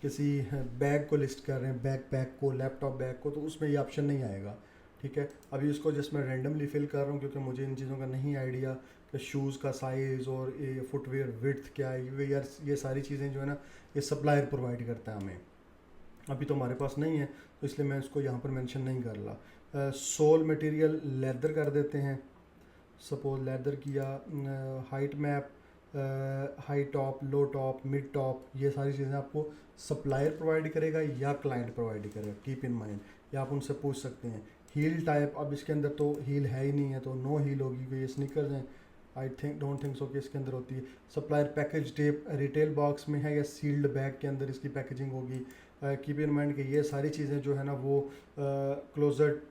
Speaker 1: किसी बैग को लिस्ट कर रहे हैं, बैग को, लैपटॉप बैग को, तो उसमें ये ऑप्शन नहीं आएगा। ठीक है। अभी इसको जस्ट मैं रैंडमली फिल कर रहा हूँ क्योंकि मुझे इन चीज़ों का नहीं आइडिया कि शूज़ का साइज़ और ये फुटवेयर विड्थ क्या है। ये सारी चीज़ें जो है ना ये सप्लायर प्रोवाइड करता है हमें, अभी तो हमारे पास नहीं है तो इसलिए मैं इसको यहाँ पर मेंशन नहीं कर रहा। सोल मटेरियल लेदर कर देते हैं, सपोज लेदर किया। हाइट मैप, हाई टॉप, लो टॉप, मिड टॉप, ये सारी चीज़ें आपको सप्लायर प्रोवाइड करेगा या क्लाइंट प्रोवाइड करेगा, कीप इन माइंड, या आप उनसे पूछ सकते हैं। हील टाइप, अब इसके अंदर तो हील है ही नहीं है तो नो हील होगी, क्योंकि ये स्नीकर्स हैं। आई डोंट थिंक सो कि इसके अंदर होती है। Supplier package tape, retail box में है या सील्ड बैग के अंदर इसकी पैकेजिंग होगी। कीप इन माइंड कि ये सारी चीज़ें जो है ना वो क्लोजर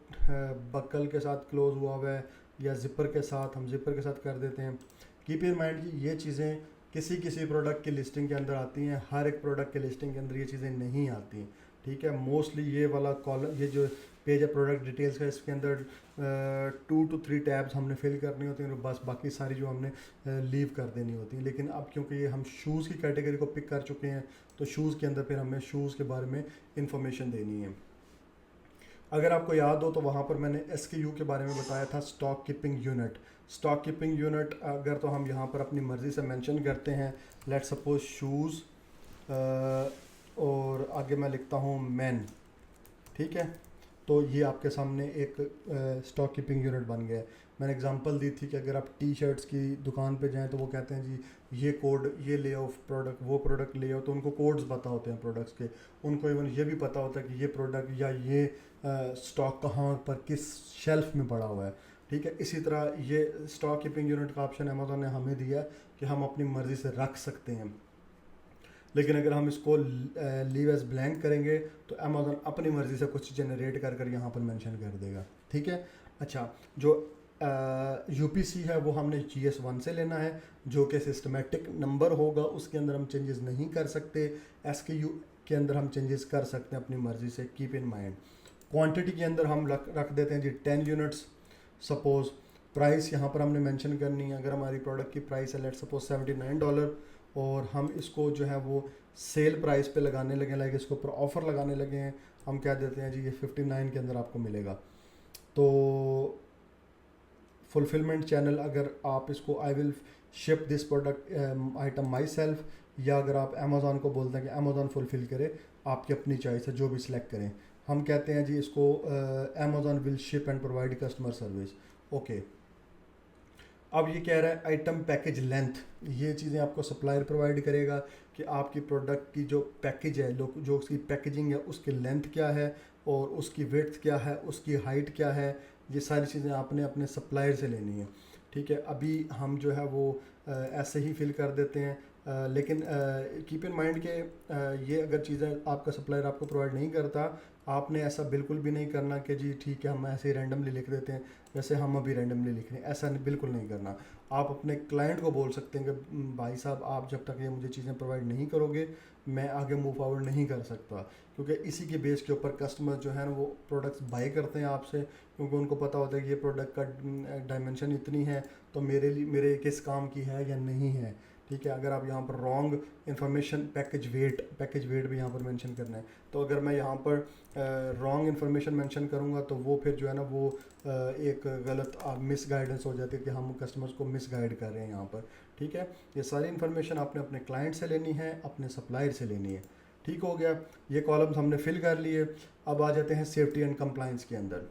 Speaker 1: बक्कल के साथ क्लोज हुआ हुआ है या ज़िपर के साथ, हम ज़िपर के साथ कर देते हैं। कीप इन माइंड कि ये चीज़ें किसी किसी प्रोडक्ट की लिस्टिंग के अंदर आती हैं, हर एक प्रोडक्ट के लिस्टिंग के अंदर ये चीज़ें नहीं आती। ठीक है। मोस्टली ये वाला कॉलम, ये जो पेज है प्रोडक्ट डिटेल्स का, इसके अंदर 2 to 3 टैब्स हमने फिल करनी होती हैं, बस बाकी सारी जो हमने लीव कर देनी होती है। लेकिन अब क्योंकि ये हम शूज़ की कैटेगरी को पिक कर चुके हैं तो शूज़ के अंदर फिर हमें शूज़ के बारे में इंफॉर्मेशन देनी है। अगर आपको याद हो तो वहाँ पर मैंने SKU के बारे में बताया था, stock keeping unit. Stock keeping unit अगर तो हम यहाँ पर अपनी मर्ज़ी से मेंशन करते हैं, लेट सपोज शूज़ और आगे मैं लिखता हूँ मैन, ठीक है। तो ये आपके सामने एक स्टॉक कीपिंग यूनिट बन गया है। मैंने एग्जांपल दी थी कि अगर आप टी शर्ट्स की दुकान पे जाएं तो वो कहते हैं जी ये कोड, ये ले आओ प्रोडक्ट, वो प्रोडक्ट ले आओ, तो उनको कोड्स पता होते हैं प्रोडक्ट्स के। उनको इवन ये भी पता होता है कि ये प्रोडक्ट या ये स्टॉक कहाँ पर किस शेल्फ में पड़ा हुआ है, ठीक है। इसी तरह ये स्टॉक कीपिंग यूनिट का ऑप्शन अमेज़ॉन ने हमें दिया कि हम अपनी मर्ज़ी से रख सकते हैं, लेकिन अगर हम इसको लीव एज ब्लैंक करेंगे तो अमेज़ॉन अपनी मर्ज़ी से कुछ जनरेट कर कर यहाँ पर मेंशन कर देगा, ठीक है। अच्छा, जो यूपीसी है वो हमने GS1 से लेना है, जो कि सिस्टमेटिक नंबर होगा, उसके अंदर हम चेंजेस नहीं कर सकते। SKU के अंदर हम चेंजेस कर सकते हैं अपनी मर्ज़ी से, कीप इन माइंड। क्वांटिटी के अंदर हम रख देते हैं जी 10 यूनिट्स सपोज़। प्राइस यहाँ पर हमने मेंशन करनी है, अगर हमारी प्रोडक्ट की प्राइस है लेट सपोज $79 और हम इसको जो है वो सेल प्राइस पे लगाने लगे, लाइक इसके ऊपर ऑफ़र लगाने लगे हैं, हम क्या देते हैं जी ये 59 के अंदर आपको मिलेगा। तो फुलफिलमेंट चैनल, अगर आप इसको I will ship this product item my self, या अगर आप अमेज़ॉन को बोलते हैं कि अमेज़ॉन फुलफ़िल करे, आपकी अपनी चॉइस है, जो भी सिलेक्ट करें। हम कहते हैं जी इसको Amazon will ship and provide customer service, okay. अब ये कह रहा है आइटम पैकेज लेंथ, ये चीज़ें आपको सप्लायर प्रोवाइड करेगा कि आपकी प्रोडक्ट की जो पैकेज है, जो उसकी पैकेजिंग है, उसकी लेंथ क्या है और उसकी विड्थ क्या है, उसकी हाइट क्या है, ये सारी चीज़ें आपने अपने सप्लायर से लेनी है, ठीक है। अभी हम जो है वो ऐसे ही फिल कर देते हैं, लेकिन कीप इन माइंड के ये अगर चीज़ें आपका सप्लायर आपको प्रोवाइड नहीं करता, आपने ऐसा बिल्कुल भी नहीं करना कि जी ठीक है हम ऐसे ही रैंडमली लिख देते हैं जैसे हम अभी रैंडमली लिख रहे हैं, ऐसा बिल्कुल नहीं करना। आप अपने क्लाइंट को बोल सकते हैं कि भाई साहब आप जब तक ये मुझे चीज़ें प्रोवाइड नहीं करोगे मैं आगे मूव फॉरवर्ड नहीं कर सकता, क्योंकि इसी के बेस के ऊपर कस्टमर जो है ना वो प्रोडक्ट्स बाई करते हैं आपसे, क्योंकि उनको पता होता है कि ये प्रोडक्ट का डायमेंशन इतनी है तो मेरे किस काम की है या नहीं है, ठीक है। अगर आप यहाँ पर रॉन्ग इन्फॉर्मेशन, पैकेज वेट भी यहाँ पर मेंशन करना है, तो अगर मैं यहाँ पर रॉन्ग इन्फॉर्मेशन मेंशन करूँगा तो वो फिर जो है ना वो एक गलत मिस गाइडेंस हो जाती है कि हम कस्टमर्स को मिस गाइड कर रहे हैं यहाँ पर, ठीक है। ये सारी इन्फॉर्मेशन आपने अपने क्लाइंट से लेनी है, अपने सप्लायर से लेनी है, ठीक हो गया। ये कॉलम्स हमने फिल कर लिए। अब आ जाते हैं सेफ्टी एंड कंप्लाइंस के अंदर।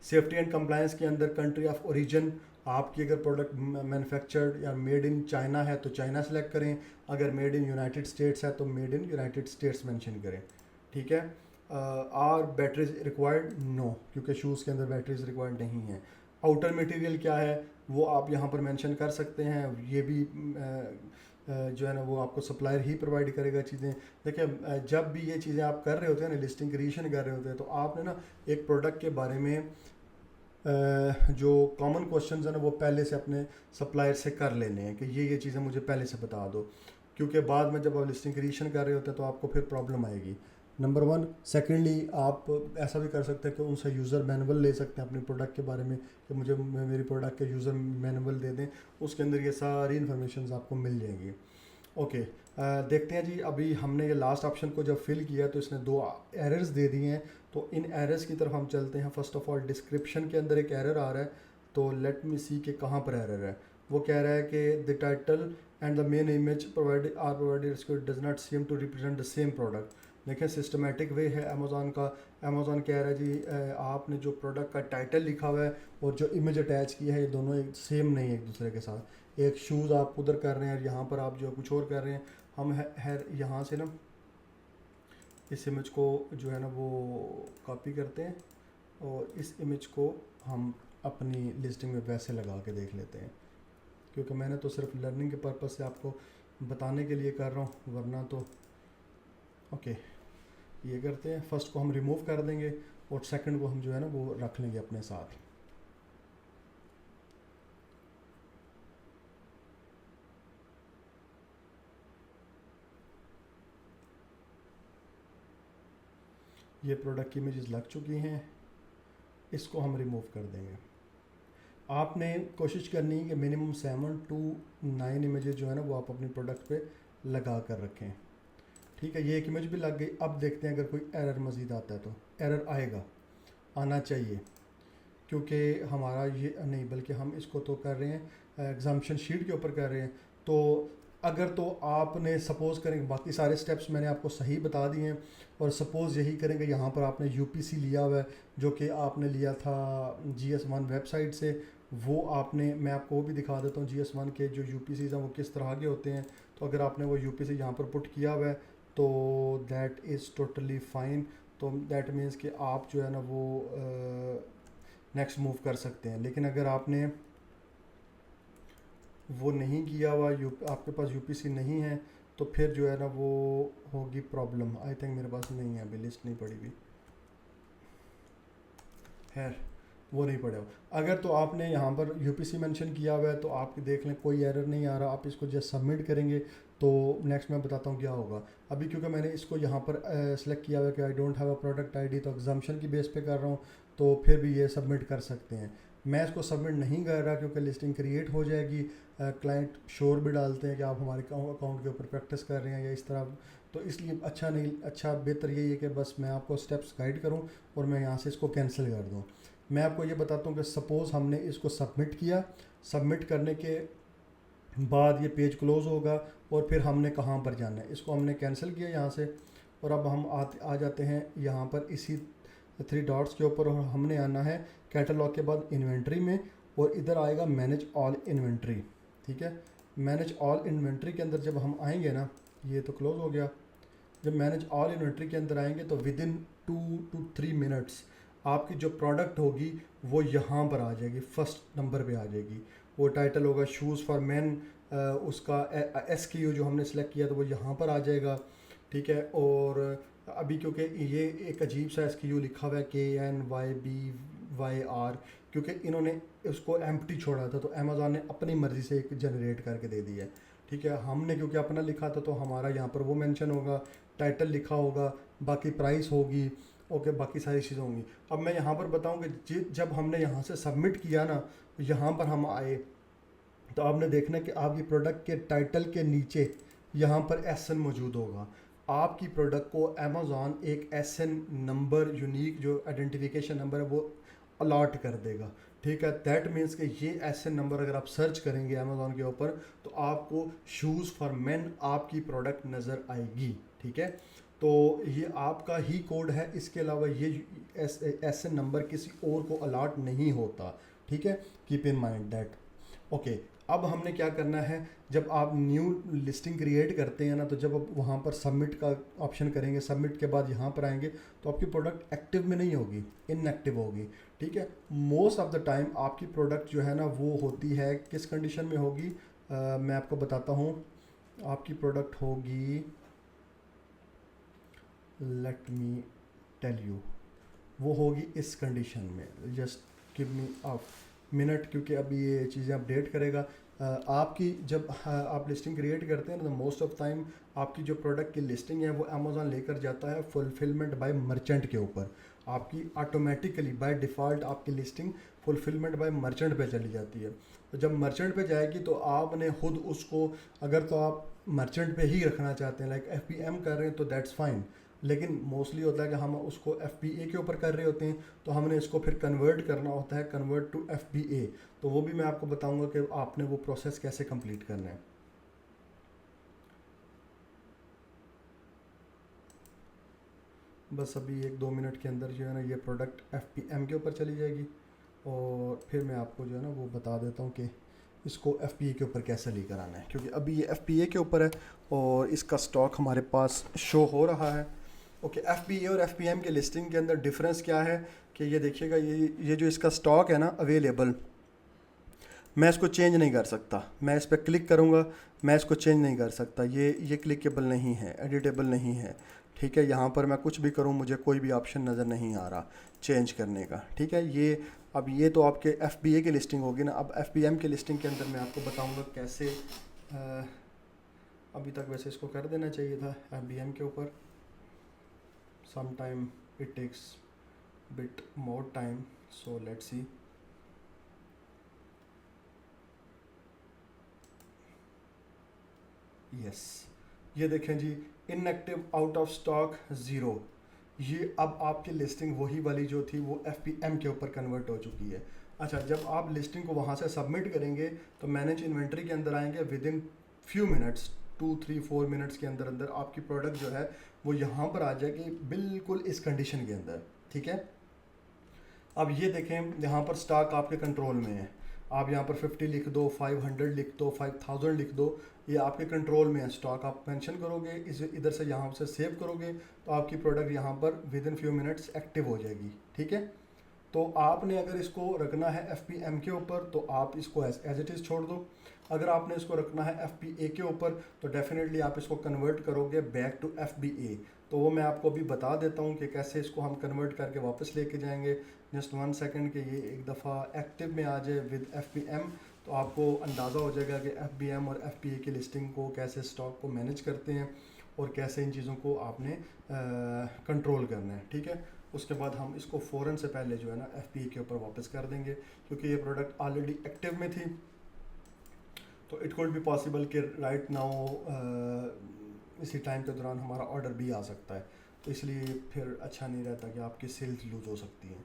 Speaker 1: सेफ्टी एंड कंप्लायंस के अंदर कंट्री ऑफ ओरिजिन, आपकी अगर प्रोडक्ट मैन्युफैक्चर्ड या मेड इन चाइना है तो चाइना सेलेक्ट करें, अगर मेड इन यूनाइटेड स्टेट्स है तो made in United states mention करें, ठीक है। आर बैटरीज रिक्वायर्ड, नो, क्योंकि शूज़ के अंदर बैटरीज रिक्वायर्ड नहीं है। आउटर मटेरियल क्या है वो आप यहाँ पर मेंशन कर सकते हैं, ये भी जो है ना वो आपको सप्लायर ही प्रोवाइड करेगा चीज़ें। देखिए जब भी ये चीज़ें आप कर रहे होते हैं ना, लिस्टिंग क्रिएशन कर रहे होते हैं, तो आपने ना एक प्रोडक्ट के बारे में जो कॉमन क्वेश्चंस हैं ना वो पहले से अपने सप्लायर से कर लेने हैं कि ये चीज़ें मुझे पहले से बता दो, क्योंकि बाद में जब आप लिस्टिंग क्रिएशन कर रहे होते हैं तो आपको फिर प्रॉब्लम आएगी, नंबर 1। सेकेंडली आप ऐसा भी कर सकते हैं कि उनसे यूज़र मैनुअल ले सकते हैं अपने प्रोडक्ट के बारे में कि मुझे मेरी प्रोडक्ट के यूज़र मैनुअल दे दें, उसके अंदर ये सारी इन्फॉर्मेशन आपको मिल जाएंगी, ओके। देखते हैं जी, अभी हमने ये लास्ट ऑप्शन को जब फिल किया तो इसने 2 एरर्स दे दिए हैं, तो इन एरर्स की तरफ हम चलते हैं। फर्स्ट ऑफ ऑल डिस्क्रिप्शन के अंदर एक एरर आ रहा है, तो लेट मी सी कि कहाँ पर एरर है। वो कह रहा है कि the title and the main image provided does not seem to represent the same product. देखें सिस्टमेटिक वे है अमेज़ॉन का। अमेज़ॉन कह रहा है जी आपने जो प्रोडक्ट का टाइटल लिखा हुआ है और जो इमेज अटैच की है ये दोनों एक सेम नहीं है एक दूसरे के साथ। एक शूज़ आप उधर कर रहे हैं और यहाँ पर आप जो कुछ और कर रहे हैं। हम है यहाँ से ना इस इमेज को जो है ना वो कॉपी करते हैं और इस इमेज को हम अपनी लिस्टिंग में वैसे लगा के देख लेते हैं, क्योंकि मैंने तो सिर्फ लर्निंग के पर्पज़ से आपको बताने के लिए कर रहा हूँ, वरना तो ओके। ये करते हैं, फर्स्ट को हम रिमूव कर देंगे और सेकंड को हम जो है ना वो रख लेंगे अपने साथ। ये प्रोडक्ट की इमेजेस लग चुकी हैं, इसको हम रिमूव कर देंगे। आपने कोशिश करनी है कि मिनिमम 7 to 9 इमेजेस जो है ना वो आप अपनी प्रोडक्ट पे लगा कर रखें, ठीक है। ये एक इमेज भी लग गई। अब देखते हैं अगर कोई एरर मज़ीद आता है, तो एरर आएगा, आना चाहिए, क्योंकि हमारा ये नहीं बल्कि हम इसको तो कर रहे हैं एग्जाम्पशन शीट के ऊपर कर रहे हैं। तो अगर तो आपने सपोज़ करेंगे, बाकी सारे स्टेप्स मैंने आपको सही बता दिए हैं, और सपोज़ यही करेंगे यहाँ पर आपने यूपीसी लिया हुआ है जो कि आपने लिया था GS1 वेबसाइट से, वो आपने, मैं आपको वो भी दिखा देता हूँ GS1 के जो यूपीसीज हैं वो किस तरह के होते हैं। तो अगर आपने वो यूपीसी यहाँ पर पुट किया हुआ है तो दैट इज़ टोटली फाइन। तो दैट मीन्स कि आप जो है ना वो नेक्स्ट मूव कर सकते हैं। लेकिन अगर आपने वो नहीं किया हुआ, आपके पास यूपीसी नहीं है, तो फिर जो है ना वो होगी प्रॉब्लम। आई थिंक मेरे पास नहीं है अभी, लिस्ट नहीं पड़ी हुई है, वो नहीं पड़े हो। अगर तो आपने यहाँ पर यूपीसी मेंशन किया हुआ है तो आप देख लें कोई एरर नहीं आ रहा, आप इसको जस्ट सबमिट करेंगे तो नेक्स्ट मैं बताता हूँ क्या होगा। अभी क्योंकि मैंने इसको यहाँ पर सेलेक्ट किया हुआ है कि I don't have a product ID, तो एग्जाम्पशन की बेस पे कर रहा हूँ, तो फिर भी ये सबमिट कर सकते हैं। मैं इसको सबमिट नहीं कर रहा क्योंकि लिस्टिंग क्रिएट हो जाएगी। क्लाइंट शोर भी डालते हैं कि आप हमारे अकाउंट के ऊपर प्रैक्टिस कर रहे हैं या इस तरह, तो इसलिए अच्छा नहीं, अच्छा बेहतर यही है कि बस मैं आपको स्टेप्स गाइड करूँ और मैं यहाँ से इसको कैंसिल कर दूँ। मैं आपको ये बताता हूँ कि सपोज़ हमने इसको सबमिट किया, सबमिट करने के बाद ये पेज क्लोज़ होगा और फिर हमने कहाँ पर जाना है, इसको हमने कैंसिल किया यहाँ से, और अब हम आ जाते हैं यहाँ पर इसी 3 डॉट्स के ऊपर, और हमने आना है कैटलॉग के बाद इन्वेंट्री में, और इधर आएगा मैनेज ऑल इन्वेंट्री। ठीक है, मैनेज ऑल इन्वेंट्री के अंदर जब हम आएंगे ना, ये तो क्लोज़ हो गया, जब मैनेज ऑल इन्वेंट्री के अंदर आएंगे तो विद इन 2 to 3 मिनट्स आपकी जो प्रोडक्ट होगी वो यहाँ पर आ जाएगी, फर्स्ट नंबर पे आ जाएगी। वो टाइटल होगा शूज़ फॉर मैन, उसका SKU जो हमने सेलेक्ट किया तो वो यहाँ पर आ जाएगा। ठीक है, और अभी क्योंकि ये एक अजीब सा SKU लिखा हुआ है KNYBYR, क्योंकि इन्होंने उसको एम्प्टी छोड़ा था तो अमेज़ॉन ने अपनी मर्ज़ी से एक जनरेट करके दे दिया है। ठीक है, हमने क्योंकि अपना लिखा था तो हमारा यहाँ पर वो मेंशन होगा, टाइटल लिखा होगा, बाकी प्राइस होगी, ओके, बाकी सारी चीज़ें होंगी। अब मैं यहाँ पर बताऊँ कि जब हमने यहाँ से सबमिट किया ना, यहाँ पर हम आए तो आपने देखना कि आपकी प्रोडक्ट के टाइटल के नीचे यहाँ पर SN मौजूद होगा। आपकी प्रोडक्ट को अमेज़ॉन एक SN नंबर, यूनिक जो आइडेंटिफिकेशन नंबर है वो अलॉट कर देगा। ठीक है, दैट मीन्स कि ये SN नंबर अगर आप सर्च करेंगे अमेज़ॉन के ऊपर तो आपको शूज़ फॉर मेन आपकी प्रोडक्ट नज़र आएगी। ठीक है, तो ये आपका ही कोड है, इसके अलावा ये SN नंबर किसी और को अलॉट नहीं होता। ठीक है, keep in mind that. Okay, अब हमने क्या करना है, जब आप न्यू लिस्टिंग क्रिएट करते हैं ना, तो जब आप वहाँ पर सबमिट का ऑप्शन करेंगे, सबमिट के बाद यहाँ पर आएंगे तो आपकी प्रोडक्ट एक्टिव में नहीं होगी, इनएक्टिव होगी। ठीक है, मोस्ट ऑफ द टाइम आपकी प्रोडक्ट जो है ना वो होती है किस कंडीशन में होगी, मैं आपको बताता हूँ। आपकी प्रोडक्ट होगी, लेट मी टेल यू, वो होगी इस कंडीशन में, just give me a minute, क्योंकि अभी ये चीज़ें अपडेट करेगा। आपकी जब आप लिस्टिंग क्रिएट करते हैं ना, तो मोस्ट ऑफ टाइम आपकी जो प्रोडक्ट की लिस्टिंग है वो अमेज़ॉन लेकर जाता है फुलफिलमेंट बाय मर्चेंट के ऊपर। आपकी ऑटोमेटिकली बाय डिफ़ॉल्ट आपकी लिस्टिंग फुलफिलमेंट बाय मर्चेंट पे चली जाती है। तो जब मर्चेंट पे जाएगी तो आपने खुद उसको, अगर तो आप मर्चेंट पे ही रखना चाहते हैं, लाइक FBM कर रहे हैं तो दैट्स फाइन, लेकिन मोस्टली होता है कि हम उसको FBA के ऊपर कर रहे होते हैं तो हमने इसको फिर कन्वर्ट करना होता है, कन्वर्ट टू FBA। तो वो भी मैं आपको बताऊंगा कि आपने वो प्रोसेस कैसे कंप्लीट करना है। बस अभी 1-2 मिनट के अंदर जो है ना ये प्रोडक्ट FBM के ऊपर चली जाएगी, और फिर मैं आपको जो है ना वो बता देता हूँ कि इसको FBA के ऊपर कैसे लेकर आना है, क्योंकि अभी ये FBA के ऊपर है और इसका स्टॉक हमारे पास शो हो रहा है। ओके, FBA और FBM के लिस्टिंग के अंदर डिफरेंस क्या है कि ये देखिएगा, ये जो इसका स्टॉक है ना अवेलेबल, मैं इसको चेंज नहीं कर सकता। मैं इस पर क्लिक करूँगा, मैं इसको चेंज नहीं कर सकता, ये क्लिकेबल नहीं है, एडिटेबल नहीं है। ठीक है, यहाँ पर मैं कुछ भी करूँ मुझे कोई भी ऑप्शन नज़र नहीं आ रहा चेंज करने का। ठीक है, अब ये तो आपके FBA की लिस्टिंग होगी ना। अब FBM की लिस्टिंग के अंदर मैं आपको बताऊँगा कैसे। अभी तक वैसे इसको कर देना चाहिए था FBM के ऊपर, sometime it takes bit more time, so let's see। yes, ये देखें जी, inactive, out of stock, zero. ये अब आपकी लिस्टिंग वही वाली जो थी वो FBM के ऊपर कन्वर्ट हो चुकी है। अच्छा, जब आप लिस्टिंग को वहाँ से सबमिट करेंगे तो मैनेज इन्वेंट्री के अंदर आएंगे, with in few minutes, 2 3 4 minutes के अंदर अंदर आपकी प्रोडक्ट जो है वो यहाँ पर आ जाएगी बिल्कुल इस कंडीशन के अंदर। ठीक है, अब ये देखें यहाँ पर स्टॉक आपके कंट्रोल में है। आप यहाँ पर 50 लिख दो, 500 लिख दो, 5000 लिख दो, ये आपके कंट्रोल में है। स्टॉक आप मेंशन करोगे, इस इधर से यहाँ से सेव करोगे तो आपकी प्रोडक्ट यहाँ पर with in few minutes active हो जाएगी। ठीक है, तो आपने अगर इसको रखना है FPM के ऊपर तो आप इसको एज इट इज़ छोड़ दो। अगर आपने इसको रखना है FBA के ऊपर तो डेफिनेटली आप इसको कन्वर्ट करोगे बैक टू FBA। तो वो मैं आपको अभी बता देता हूँ कि कैसे इसको हम कन्वर्ट करके वापस लेके जाएंगे। जस्ट 1 सेकंड के ये एक दफ़ा एक्टिव में आ जाए विद FPM, तो आपको अंदाज़ा हो जाएगा कि FBM और FBA की लिस्टिंग को कैसे स्टॉक को मैनेज करते हैं और कैसे इन चीज़ों को आपने कंट्रोल करना है। ठीक है, उसके बाद हम इसको फ़ौरन से पहले जो है ना FBA के ऊपर वापस कर देंगे, क्योंकि ये प्रोडक्ट ऑलरेडी एक्टिव में थी। तो इट कुड बी पॉसिबल कि राइट नाउ इसी टाइम के दौरान हमारा ऑर्डर भी आ सकता है, तो इसलिए फिर अच्छा नहीं रहता कि आपकी सेल्स लूज़ हो सकती हैं।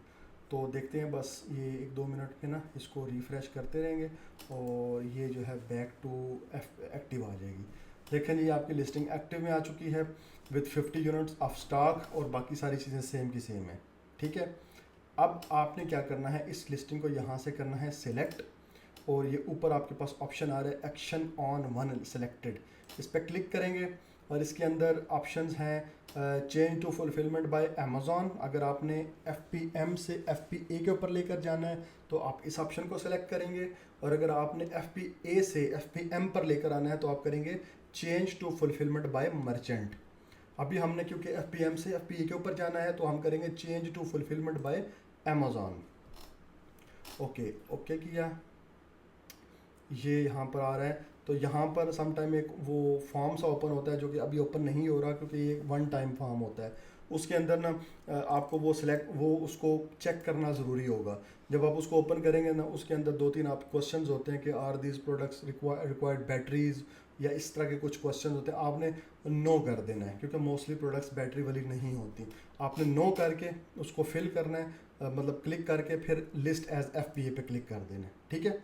Speaker 1: तो देखते हैं, बस ये 1 2 मिनट में ना इसको रिफ़्रेश करते रहेंगे और ये जो है बैक टू एक्टिव आ जाएगी। देखें ये आपकी लिस्टिंग एक्टिव में आ चुकी है विद 50 यूनिट्स ऑफ स्टॉक और बाकी सारी चीज़ें सेम की सेम है। ठीक है, अब आपने क्या करना है, इस लिस्टिंग को यहाँ से करना है सिलेक्ट, और ये ऊपर आपके पास ऑप्शन आ रहा है एक्शन ऑन वन सेलेक्टेड, इस पर क्लिक करेंगे और इसके अंदर ऑप्शंस हैं change to fulfilment by Amazon. अगर आपने FPM से FBA के ऊपर लेकर जाना है तो आप इस ऑप्शन को सेलेक्ट करेंगे, और अगर आपने FBA से FPM पर लेकर आना है तो आप करेंगे change to fulfilment by merchant. अभी हमने क्योंकि FPM से FBA के ऊपर जाना है तो हम करेंगे change to fulfilment by Amazon. Okay okay किया, ये यहाँ पर आ रहा है। तो यहाँ पर सम टाइम एक वो फॉर्म सा ओपन होता है जो कि अभी ओपन नहीं हो रहा क्योंकि ये 1 टाइम फॉर्म होता है। उसके अंदर ना आपको वो उसको चेक करना ज़रूरी होगा। जब आप उसको ओपन करेंगे ना, उसके अंदर 2 3 आप क्वेश्चंस होते हैं कि are these products required batteries, या इस तरह के कुछ क्वेश्चन होते हैं। आपने नो कर देना है क्योंकि मोस्टली प्रोडक्ट्स बैटरी वाली नहीं होती। आपने नो करके उसको फिल करना है, मतलब क्लिक करके फिर लिस्ट एज FBA पे क्लिक कर देना है। ठीक है,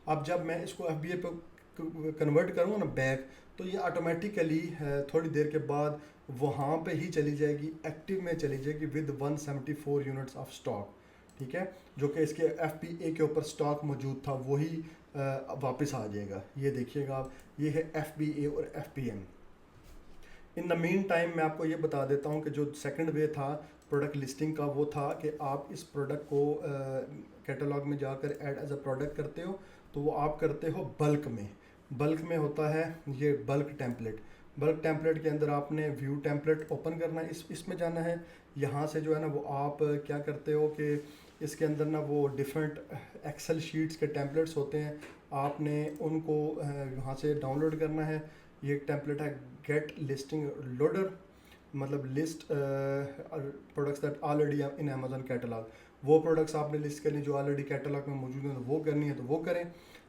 Speaker 1: अब जब मैं इसको FBA पे कन्वर्ट करूँगा ना बैक, तो ये ऑटोमेटिकली थोड़ी देर के बाद वहाँ पे ही चली जाएगी, एक्टिव में चली जाएगी विद 174 यूनिट्स ऑफ स्टॉक। ठीक है, जो कि इसके FBA के ऊपर स्टॉक मौजूद था वही वापस आ जाएगा। ये देखिएगा आप, ये है FBA और FPM। In the mean time मैं आपको ये बता देता हूँ कि जो सेकंड वे था प्रोडक्ट लिस्टिंग का, वो था कि आप इस प्रोडक्ट को कैटलॉग में जाकर ऐड एज अ प्रोडक्ट करते हो, तो वो आप करते हो बल्क में। बल्क में होता है ये बल्क टेम्पलेट। बल्क टेम्पलेट के अंदर आपने व्यू टेम्पलेट ओपन करना है, इसमें जाना है। यहाँ से जो है ना वो आप क्या करते हो कि इसके अंदर ना वो डिफरेंट एक्सेल शीट्स के टेम्पलेट्स होते हैं, आपने उनको वहाँ से डाउनलोड करना है। ये एक टेम्पलेट है गेट लिस्टिंग लोडर, मतलब list products that already in Amazon catalogue. वो प्रोडक्ट्स आपने लिस्ट करनी जो ऑलरेडी कैटलॉग में मौजूद हैं, तो वो करनी है तो वो करें।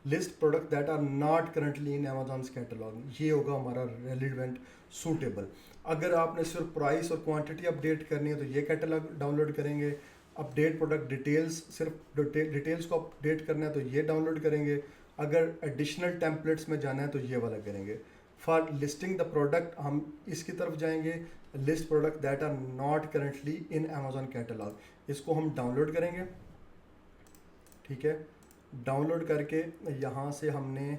Speaker 1: List product that are not currently in Amazon catalogue, ये होगा हमारा रेलिवेंट सूटेबल। अगर आपने सिर्फ प्राइस और क्वांटिटी अपडेट करनी है तो ये कैटलॉग डाउनलोड करेंगे। अपडेट प्रोडक्ट डिटेल्स, सिर्फ डिटेल्स को अपडेट करना है तो ये डाउनलोड करेंगे। अगर एडिशनल टेम्पलेट्स में जाना है तो ये वाला करेंगे। फॉर लिस्टिंग द प्रोडक्ट हम इसकी तरफ जाएंगे, list product that are not currently in Amazon catalogue, इसको हम डाउनलोड करेंगे। ठीक है, डाउनलोड करके यहाँ से हमने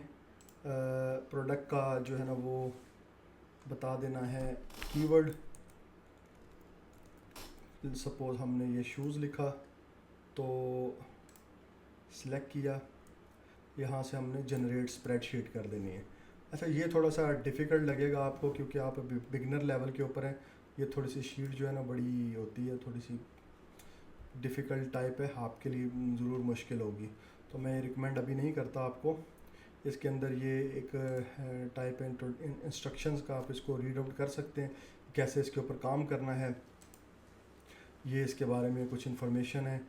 Speaker 1: प्रोडक्ट का जो है ना वो बता देना है कीवर्ड। सपोज हमने ये शूज़ लिखा तो सिलेक्ट किया, यहाँ से हमने जनरेट स्प्रेडशीट कर देनी है। अच्छा, ये थोड़ा सा डिफ़िकल्ट लगेगा आपको क्योंकि आप बिगनर लेवल के ऊपर हैं। ये थोड़ी सी शीट जो है ना बड़ी होती है, थोड़ी सी डिफ़िकल्ट टाइप है, आपके लिए ज़रूर मुश्किल होगी, तो मैं रिकमेंड अभी नहीं करता आपको। इसके अंदर ये एक टाइप है इंस्ट्रक्शंस का, आप इसको रीड आउट कर सकते हैं कैसे इसके ऊपर काम करना है। ये इसके बारे में कुछ इन्फॉर्मेशन है,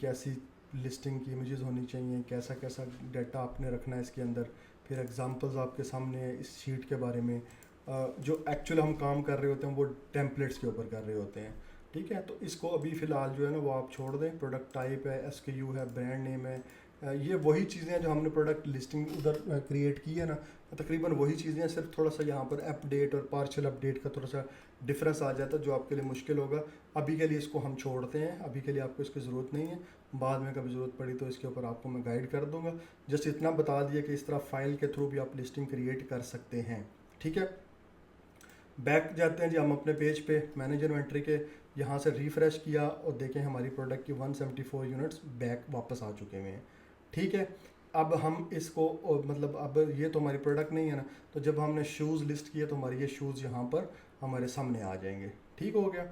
Speaker 1: कैसी लिस्टिंग की इमेजेस होनी चाहिए, कैसा कैसा डाटा आपने रखना है इसके अंदर। फिर एग्जांपल्स आपके सामने है इस शीट के बारे में। जो एक्चुअल हम काम कर रहे होते हैं वो टेम्पलेट्स के ऊपर कर रहे होते हैं। ठीक है, तो इसको अभी फ़िलहाल जो है ना वो आप छोड़ दें। प्रोडक्ट टाइप है, SKU है, ब्रांड नेम है, ये वही चीज़ें हैं जो हमने प्रोडक्ट लिस्टिंग उधर क्रिएट की है ना, तकरीबन वही चीज़ें हैं, सिर्फ थोड़ा सा यहाँ पर अपडेट और पार्शियल अपडेट का थोड़ा सा डिफरेंस आ जाता है जो आपके लिए मुश्किल होगा। अभी के लिए इसको हम छोड़ते हैं, अभी के लिए आपको इसकी ज़रूरत नहीं है, बाद में कभी ज़रूरत पड़ी तो इसके ऊपर आपको मैं गाइड कर दूंगा। जस्ट इतना बता दिया कि इस तरह फाइल के थ्रू भी आप लिस्टिंग क्रिएट कर सकते हैं। ठीक है, बैक जाते हैं जी हम अपने पेज पे, मैनेजर इन्वेंट्री के, यहाँ से रिफ़्रेश किया और देखें हमारी प्रोडक्ट की 174 यूनिट्स बैक वापस आ चुके हुए हैं। ठीक है, अब हम इसको मतलब अब ये तो हमारी प्रोडक्ट नहीं है ना, तो जब हमने शूज़ लिस्ट किया तो हमारे ये शूज़ यहाँ पर हमारे सामने आ जाएंगे। ठीक हो गया।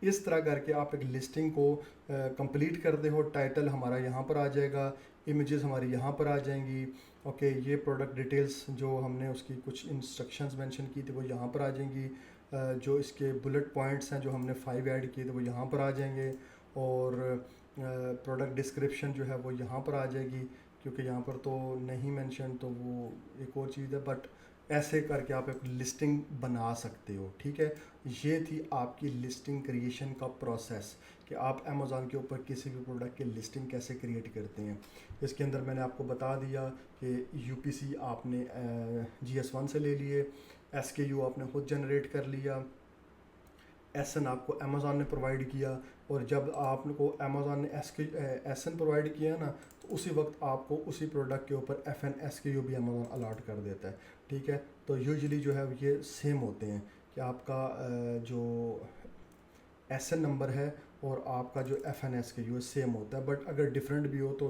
Speaker 1: इस तरह करके आप एक लिस्टिंग को कंप्लीट कर दे हो। टाइटल हमारा यहाँ पर आ जाएगा, इमेजेस हमारी यहाँ पर आ जाएंगी। ओके, ये प्रोडक्ट डिटेल्स जो हमने उसकी कुछ इंस्ट्रक्शंस मेंशन की थी वो यहाँ पर आ जाएंगी। जो इसके बुलेट पॉइंट्स हैं जो हमने 5 ऐड किए थे वो यहाँ पर आ जाएंगे। और प्रोडक्ट डिस्क्रिप्शन जो है वो यहाँ पर आ जाएगी, क्योंकि यहाँ पर तो नहीं मेंशन, तो वो एक और चीज़ है। बट ऐसे करके आप एक लिस्टिंग बना सकते हो। ठीक है, ये थी आपकी लिस्टिंग क्रिएशन का प्रोसेस कि आप अमेज़ॉन के ऊपर किसी भी प्रोडक्ट की लिस्टिंग कैसे क्रिएट करते हैं। इसके अंदर मैंने आपको बता दिया कि यूपीसी आपने GS1 से ले लिए, SKU आपने खुद जनरेट कर लिया, SN आपको अमेज़ॉन ने प्रोवाइड किया, और जब आपको अमेज़ॉन ने SN प्रोवाइड किया ना, तो उसी वक्त आपको उसी प्रोडक्ट के ऊपर FN SKU भी अमेज़ॉन अलॉट कर देता है। ठीक है, तो यूजुअली जो है ये सेम होते हैं कि आपका जो SN नंबर है और आपका जो FN SKU है सेम होता है। बट अगर डिफरेंट भी हो तो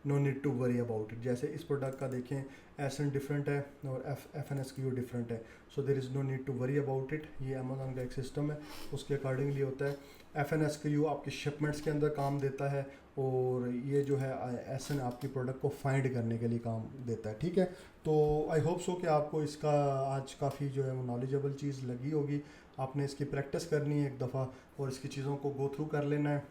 Speaker 1: no need to worry about it. जैसे इस प्रोडक्ट का देखें, SN डिफरेंट है और FN SKU डिफरेंट है, so there is no need to worry about it. ये अमेज़ॉन का एक सिस्टम है, उसके अकॉर्डिंगली होता है। FN SKU आपकी शिपमेंट्स के अंदर काम देता है, और ये जो है SN आपकी प्रोडक्ट को फाइंड करने के लिए काम देता है। ठीक है, तो आई होप सो कि आपको इसका आज काफ़ी जो है वो नॉलेजेबल चीज़ लगी होगी। आपने इसकी प्रैक्टिस करनी है एक दफ़ा, और इसकी चीज़ों को गो थ्रू कर लेना है,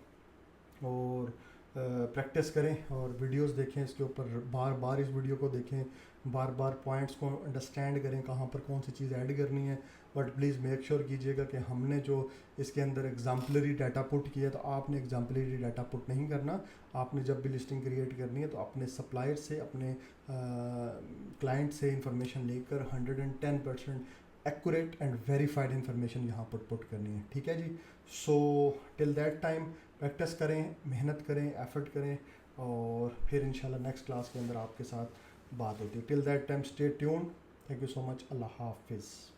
Speaker 1: और प्रैक्टिस करें और वीडियोस देखें इसके ऊपर, बार बार इस वीडियो को देखें, बार बार पॉइंट्स को अंडरस्टैंड करें कहाँ पर कौन सी चीज़ ऐड करनी है। बट प्लीज़ मेक श्योर कीजिएगा कि हमने जो इसके अंदर एग्जाम्पलरी डाटा पुट किया, तो आपने एग्जाम्पलरी डाटा पुट नहीं करना। आपने जब भी लिस्टिंग क्रिएट करनी है तो अपने सप्लायर से, अपने क्लाइंट से इंफॉर्मेशन लेकर 110% एक्यूरेट एंड वेरीफाइड इन्फॉर्मेशन यहाँ पर पुट करनी है। ठीक है जी, so till that time practice करें, मेहनत करें, एफर्ट करें, और फिर इंशाल्लाह नेक्स्ट क्लास के अंदर आपके साथ बात होती है। Till that time stay tuned. Thank you so much. अल्लाह हाफिज़।